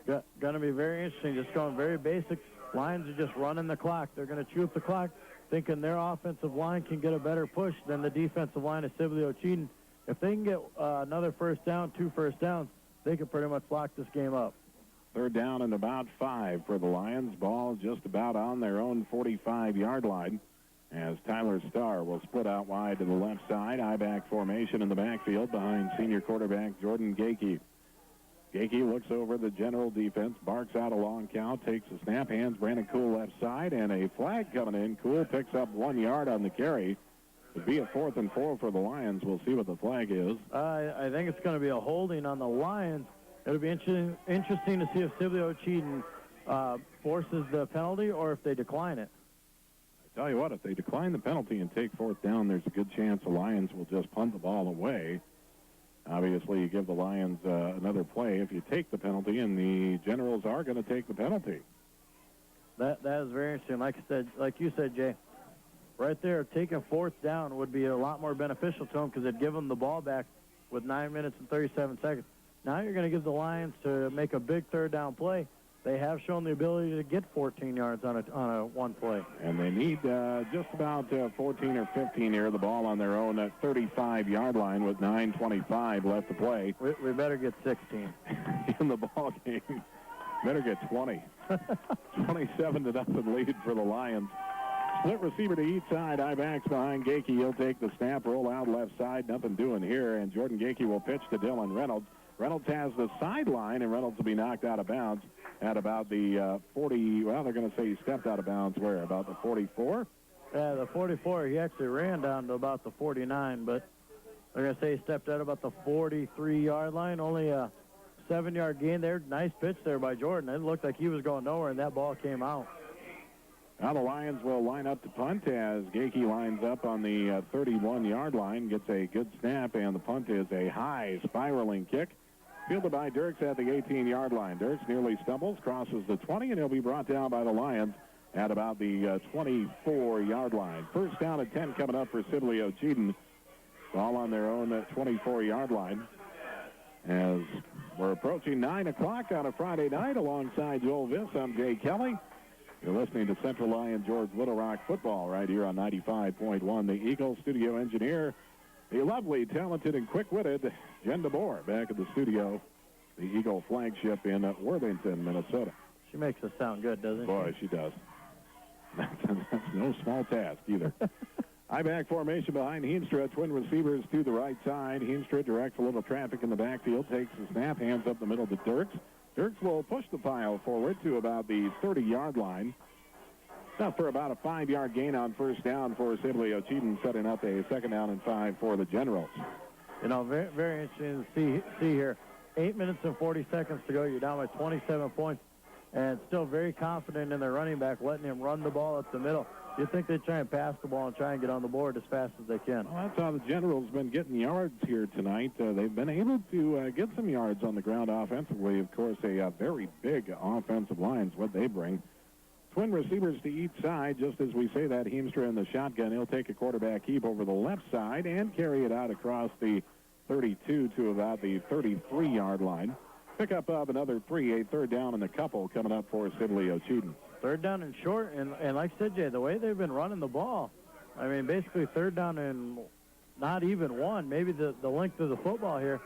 Going to be very interesting, just going very basic. Lions are just running the clock. They're going to chew up the clock, thinking their offensive line can get a better push than the defensive line of Sibley Ocheyedan. If they can get another 1st down, 2 first downs, they can pretty much lock this game up. 3rd down and about 5 for the Lions. Ball just about on their own 45-yard line as Tyler Starr will split out wide to the left side. I-back formation in the backfield behind senior quarterback Jordan Gakey. Gakey looks over the general defense, barks out a long count, takes the snap, hands Brandon Cool left side, and a flag coming in. Cool picks up 1 yard on the carry. It'd be a 4th and 4 for the Lions. We'll see what the flag is. I think it's going to be a holding on the Lions. It'll be interesting to see if Sibley Ocheyedan forces the penalty or if they decline it. I tell you what, if they decline the penalty and take 4th down, there's a good chance the Lions will just punt the ball away. Obviously, you give the Lions another play if you take the penalty, and the Generals are going to take the penalty. That is very interesting. Like you said, Jay, right there, taking 4th down would be a lot more beneficial to them because it'd give them the ball back with 9 minutes and 37 seconds. Now you're going to give the Lions to make a big 3rd down play. They have shown the ability to get 14 yards on a one play. And they need just about 14 or 15 here. The ball on their own at 35-yard line with 9:25 left to play. We better get 16 in the ball game. Better get 20. 27-0 lead for the Lions. Split receiver to each side. I-backs behind Gakey. He'll take the snap, roll out left side. Nothing doing here. And Jordan Gakey will pitch to Dylan Reynolds. Reynolds has the sideline, and Reynolds will be knocked out of bounds at about the 40. Well, they're going to say he stepped out of bounds where? About the 44? Yeah, the 44. He actually ran down to about the 49, but they're going to say he stepped out about the 43-yard line. Only a 7-yard gain there. Nice pitch there by Jordan. It looked like he was going nowhere, and that ball came out. Now the Lions will line up to punt as Gakey lines up on the 31-yard line, gets a good snap, and the punt is a high spiraling kick. Fielded by Dirks at the 18-yard line. Dirks nearly stumbles, crosses the 20, and he'll be brought down by the Lions at about the 24-yard line. First down at 10 coming up for Sibley Ocheyedan. Ball on their own 24-yard line. As we're approaching 9 o'clock on a Friday night alongside Joel Viss, I'm Jay Kelly. You're listening to Central Lyon George Little Rock football right here on 95.1. The Eagle studio engineer, the lovely, talented, and quick-witted Jen DeBoer back at the studio, the Eagle flagship in Worthington, Minnesota. She makes us sound good, doesn't she? Boy, she does. That's no small task either. I-back formation behind Heemstra. Twin receivers to the right side. Heemstra directs a little traffic in the backfield, takes the snap, hands up the middle to Dirks. Dirks will push the pile forward to about the 30-yard line. Now for about a 5-yard gain on first down for Sibley Ocheyedan, setting up a 2nd down and 5 for the Generals. You know, very, very interesting to see here. 8 minutes and 40 seconds to go. You're down by 27 points, and still very confident in their running back, letting him run the ball up the middle. You'd think they'd try and pass the ball and try and get on the board as fast as they can. Well, that's how the Generals been getting yards here tonight. They've been able to get some yards on the ground offensively. Of course, a very big offensive line is what they bring. Twin receivers to each side. Just as we say that, Heemstra in the shotgun. He'll take a quarterback keep over the left side and carry it out across the 32 to about the 33-yard line. Pick up of another 3, a third down and a couple coming up for Sibley Ocheyedan. Third down and short, and like I said, Jay, the way they've been running the ball, I mean, basically third down and not even one, maybe the length of the football here.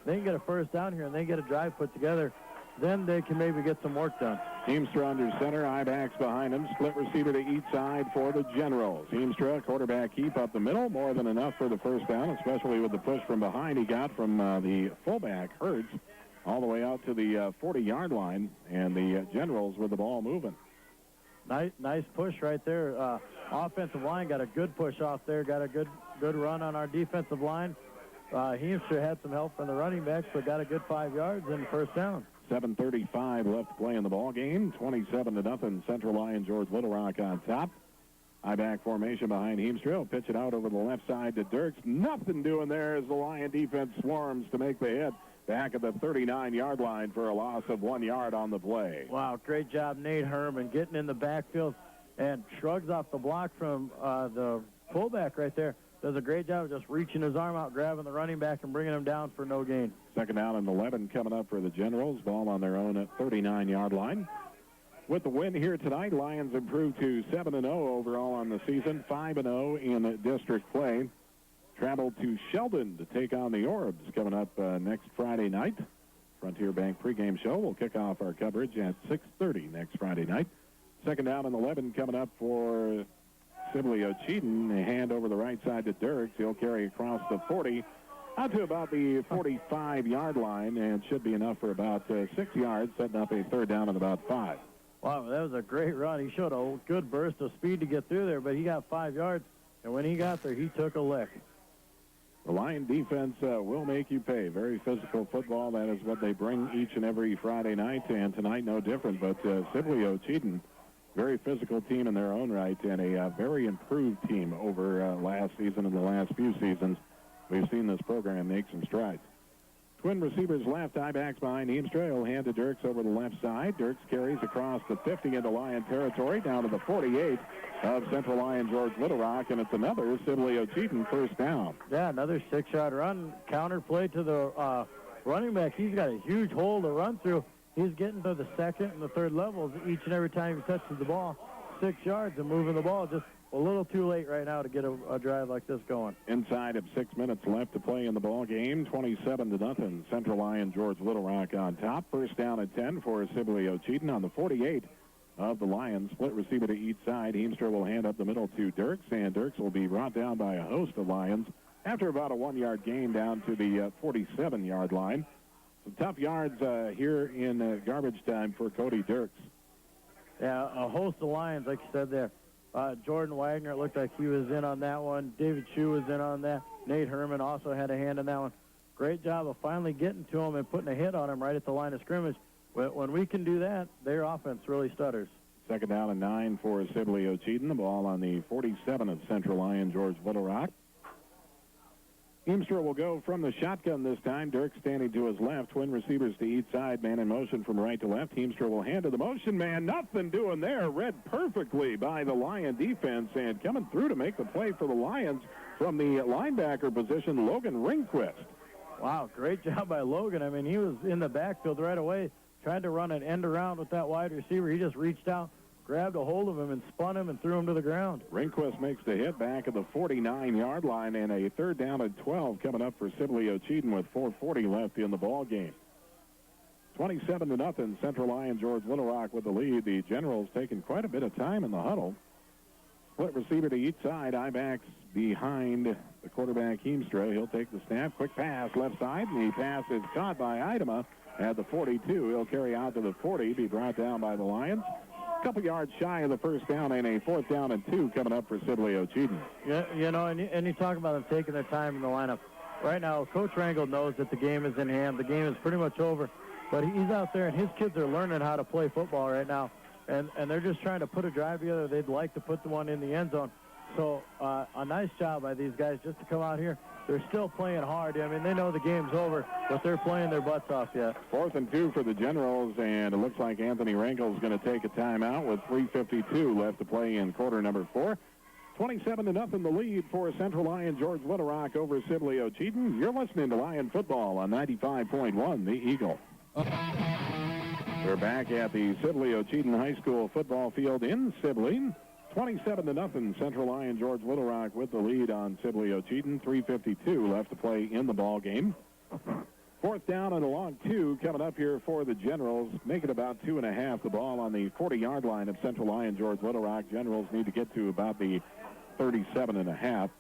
They can get a first down here and they get a drive put together, then they can maybe get some work done. Heemstra under center, I-backs behind him, split receiver to each side for the Generals. Heemstra, quarterback keep up the middle, more than enough for the first down, especially with the push from behind he got from the fullback, Hurts, all the way out to the 40-yard line, and the Generals with the ball moving. Nice push right there. Offensive line got a good push off there, got a good run on our defensive line. Heemstra had some help from the running backs, but got a good 5 yards and first down. 7:35 left to play in the ball game. 27-0. Central Lyon George Little Rock on top. I-back formation behind Heemstra. He'll pitch it out over the left side to Dirks. Nothing doing there as the Lion defense swarms to make the hit. Back at the 39-yard line for a loss of 1 yard on the play. Wow, great job, Nate Herman, getting in the backfield and shrugs off the block from the fullback right there. Does a great job of just reaching his arm out, grabbing the running back, and bringing him down for no gain. Second down and 11 coming up for the Generals. Ball on their own at 39-yard line. With the win here tonight, Lions improved to 7-0 overall on the season, 5-0 in district play. Travel to Sheldon to take on the Orbs coming up next Friday night. Frontier Bank pregame show will kick off our coverage at 6:30 next Friday night. Second down and 11 coming up for Sibley Ocheyedan. A hand over the right side to Dirks. He'll carry across the 40 out to about the 45-yard line, and should be enough for about 6 yards, setting up a third down and about 5. Wow, that was a great run. He showed a good burst of speed to get through there, but he got 5 yards, and when he got there, he took a lick. The Lion defense will make you pay. Very physical football. That is what they bring each and every Friday night, and tonight no different. But Sibley Ocheyedan, very physical team in their own right, and a very improved team over last season and the last few seasons. We've seen this program make some strides. Twin receivers left, I-backs behind Heemstra. He'll hand to Dirks over the left side. Dirks carries across the 50 into Lion territory, down to the 48 of Central Lyon George Little Rock, and it's another Sibley Ocheyedan first down. Yeah, another 6-yard run. Counter play to the running back. He's got a huge hole to run through. He's getting to the second and the third levels each and every time he touches the ball. 6 yards and moving the ball just a little too late right now to get a drive like this going. Inside of 6 minutes left to play in the ball game, 27-0. Central Lyon George Little Rock on top. First down at 10 for Sibley Ocheyedan on the 48 of the Lions. Split receiver to each side. Heemstra will hand up the middle to Dirks, and Dirks will be brought down by a host of Lions after about a 1 yard gain down to the 47-yard line. Some tough yards here in garbage time for Cody Dirks. Yeah, a host of Lions, like you said there. Jordan Wagner, it looked like he was in on that one. David Shue was in on that. Nate Herman also had a hand in that one. Great job of finally getting to him and putting a hit on him right at the line of scrimmage. When we can do that, their offense really stutters. Second down and 9 for Sibley Ocheyedan. The ball on the 47 of Central Lyon George Little Rock. Heemstra will go from the shotgun this time. Dirks standing to his left. Twin receivers to each side. Man in motion from right to left. Heemstra will hand to the motion man. Nothing doing there. Read perfectly by the Lion defense. And coming through to make the play for the Lions from the linebacker position, Logan Ringquist. Wow, great job by Logan. I mean, he was in the backfield right away. Tried to run an end around with that wide receiver. He just reached out, grabbed a hold of him, and spun him and threw him to the ground. Ringquist makes the hit back at the 49-yard line, and a third down and 12 coming up for Sibley Ocheyedan with 4:40 left in the ball game. 27-0. Central Lyon George Little Rock with the lead. The Generals taking quite a bit of time in the huddle. Split receiver to each side. I-backs behind the quarterback Heemstra. He'll take the snap. Quick pass left side, and the pass is caught by Idema at the 42. He'll carry out to the 40, be brought down by the Lions. A couple yards shy of the first down, and a 4th down and 2 coming up for Sibley Ocheyedan. Yeah, you know, and you talk about them taking their time in the lineup. right now, Coach Rangel knows that the game is in hand. The game is pretty much over. But he's out there, and his kids are learning how to play football right now. And they're just trying to put a drive together. They'd like to put the one in the end zone. So a nice job by these guys just to come out here. They're still playing hard. I mean, they know the game's over, but they're playing their butts off yet. 4th and 2 for the Generals, and it looks like Anthony Rangel's going to take a timeout with 3:52 left to play in quarter number 4. 27-0 the lead for Central Lyon George Little Rock over Sibley Ocheyedan. You're listening to Lion Football on 95.1 The Eagle. We're back at the Sibley Ocheyedan High School football field in Sibley. 27-0 Central Lyon George Little Rock with the lead on Sibley Ocheyedan. 3:52 left to play in the ball game. 4th down and a long 2 coming up here for the Generals. Make it about 2.5. The ball on the 40-yard line of Central Lyon George Little Rock. Generals need to get to about the 37.5.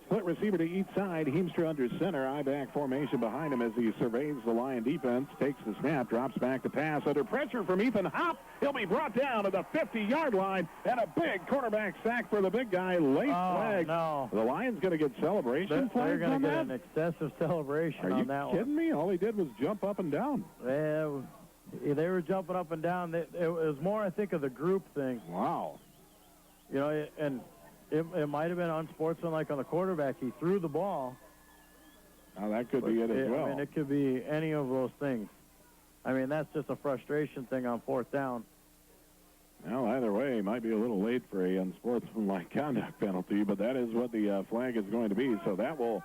Split receiver to each side. Heemstra under center. I-back formation behind him as he surveys the Lion defense. Takes the snap. Drops back to pass. Under pressure from Ethan Hopp. He'll be brought down to the 50-yard line. And a big quarterback sack for the big guy. Late flag. No. The Lions going to get celebration They're flags going on to get that? an excessive celebration on that one. Are you kidding me? All he did was jump up and down. They were jumping up and down. It was more, I think, of the group thing. Wow. You know, and it might have been unsportsmanlike on the quarterback. He threw the ball. Now, that could be it as well. I mean, it could be any of those things. I mean, that's just a frustration thing on 4th down. Well, either way, it might be a little late for a unsportsmanlike conduct penalty, but that is what the flag is going to be. So that will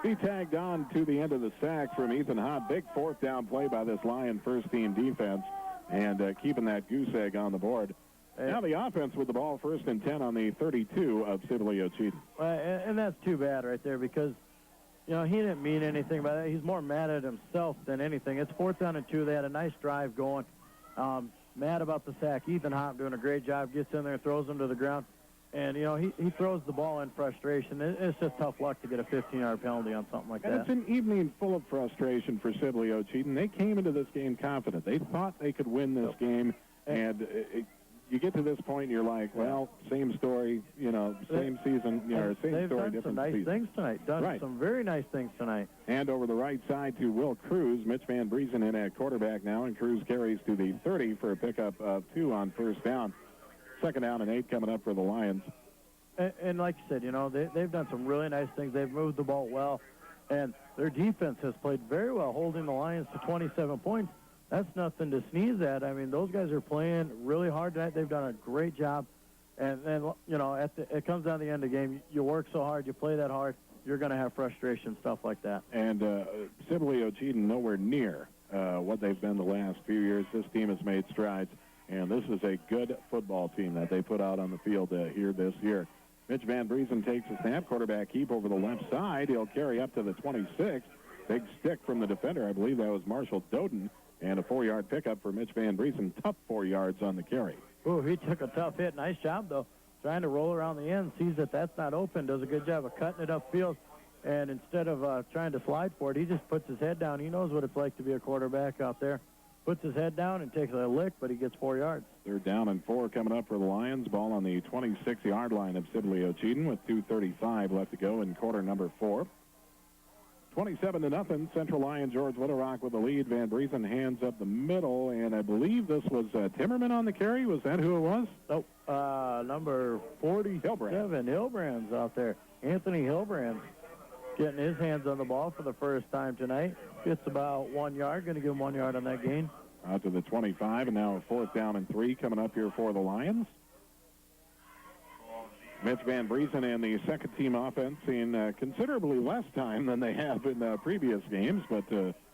be tagged on to the end of the sack from Ethan Hopp. Big 4th down play by this Lion first-team defense and keeping that goose egg on the board. Now the offense with the ball 1st and 10 on the 32 of Sibley Ocheyedan. And that's too bad right there because, you know, he didn't mean anything by that. He's more mad at himself than anything. It's 4th down and 2. They had a nice drive going. Mad about the sack. Ethan Hopp doing a great job. Gets in there, throws him to the ground. And, you know, he throws the ball in frustration. It's just tough luck to get a 15-yard penalty on something like that. And it's an evening full of frustration for Sibley Ocheyedan. They came into this game confident. They thought they could win this game, and you get to this point and you're like, well, same story, you know, same season, you know, same story, different season. They've done some nice things tonight. Some very nice things tonight. And over the right side to Will Cruz. Mitch Van Briesen in at quarterback now, and Cruz carries to the 30 for a pickup of 2 on 1st down. 2nd down and 8 coming up for the Lions. And like you said, you know, they've done some really nice things. They've moved the ball well, and their defense has played very well, holding the Lions to 27 points. That's nothing to sneeze at. I mean, those guys are playing really hard tonight. They've done a great job. And then, you know, it comes down to the end of the game. You work so hard, you play that hard, you're going to have frustration, stuff like that. And Sibley Ocheyedan nowhere near what they've been the last few years. This team has made strides, and this is a good football team that they put out on the field here this year. Mitch Van Briesen takes a snap. Quarterback keep over the left side. He'll carry up to the 26. Big stick from the defender. I believe that was Marshall Doden. And a 4-yard pickup for Mitch Van Briesen. Tough 4 yards on the carry. Oh, he took a tough hit. Nice job, though. Trying to roll around the end. Sees that that's not open. Does a good job of cutting it upfield. And instead of trying to slide for it, he just puts his head down. He knows what it's like to be a quarterback out there. Puts his head down and takes a lick, but he gets 4 yards. 3rd down and 4 coming up for the Lions. Ball on the 26-yard line of Sibley Ocheyedan with 2:35 left to go in quarter number 4. 27-0. Central Lyon George Little Rock with the lead. Van Briesen hands up the middle, and I believe this was Timmerman on the carry. Was that who it was? Nope. Number 47, Hilbrand's out there. Anthony Hilbrand getting his hands on the ball for the first time tonight. Gets about 1 yard. Going to give him 1 yard on that gain. Out to the 25, and now a 4th down and 3 coming up here for the Lions. Mitch Van Briesen and the second-team offense seeing considerably less time than they have in previous games, but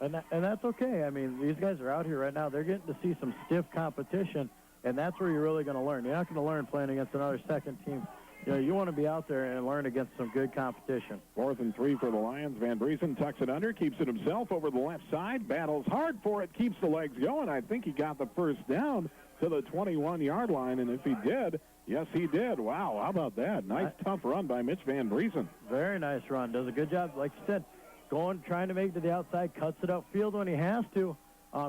and that's okay. I mean, these guys are out here right now. They're getting to see some stiff competition, and that's where you're really going to learn. You're not going to learn playing against another second team. You know, you want to be out there and learn against some good competition. 4th and 3 for the Lions. Van Briesen tucks it under, keeps it himself over the left side, battles hard for it, keeps the legs going. I think he got the first down to the 21-yard line, and if he did, yes, he did. Wow, how about that? Nice, tough run by Mitch Van Briesen. Very nice run. Does a good job, like you said, trying to make it to the outside, cuts it upfield when he has to.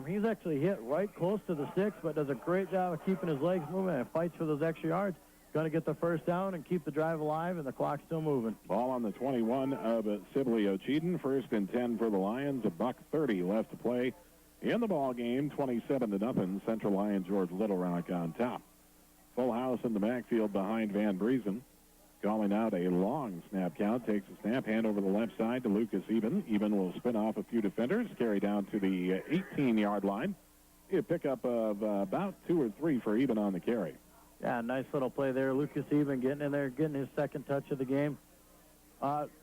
He's actually hit right close to the sticks, but does a great job of keeping his legs moving and fights for those extra yards. going to get the first down and keep the drive alive, and the clock's still moving. Ball on the 21 of Sibley Ocheyedan. 1st and 10 for the Lions. $1:30 left to play in the ball game. 27-0. Central Lyon George Little Rock on top. Full house in the backfield behind Van Briesen. Calling out a long snap count. Takes a snap. Hand over the left side to Lucas Eben. Eben will spin off a few defenders. Carry down to the 18-yard line. A pickup of about 2 or 3 for Eben on the carry. Yeah, nice little play there. Lucas Eben getting in there, getting his second touch of the game.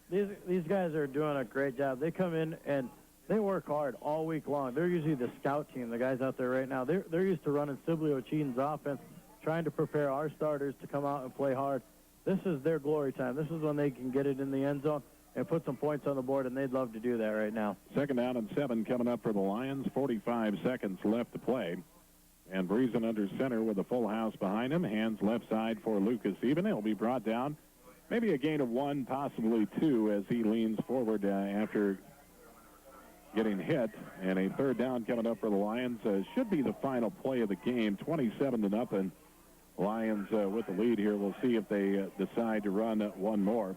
These guys are doing a great job. They come in and they work hard all week long. They're usually the scout team, the guys out there right now. They're used to running Sibley Ocheyedan's offense, trying to prepare our starters to come out and play hard. This is their glory time. This is when they can get it in the end zone and put some points on the board, and they'd love to do that right now. 2nd down and 7 coming up for the Lions. 45 seconds left to play. And Briesen under center with a full house behind him. Hands left side for Lucas Eben. He'll be brought down. Maybe a gain of 1, possibly 2, as he leans forward after getting hit. And a 3rd down coming up for the Lions. Should be the final play of the game. 27-0. Lions with the lead here. We'll see if they decide to run one more.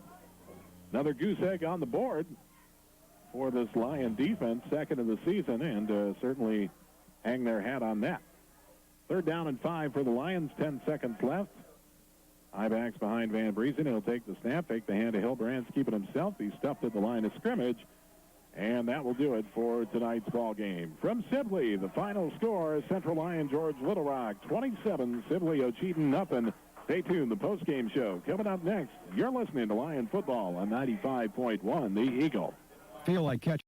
Another goose egg on the board for this Lion defense, 2nd of the season, and certainly hang their hat on that. 3rd down and 5 for the Lions, 10 seconds left. I-backs behind Van Briesen. He'll take the snap, take the hand to Hilbrand's, keep it himself. He's stuffed at the line of scrimmage. And that will do it for tonight's ball game. From Sibley, the final score, Central Lyon George Little Rock 27, Sibley Ocheyedan nothing. Stay tuned, the postgame show coming up next. You're listening to Lion Football on 95.1 The Eagle. Feel like catching.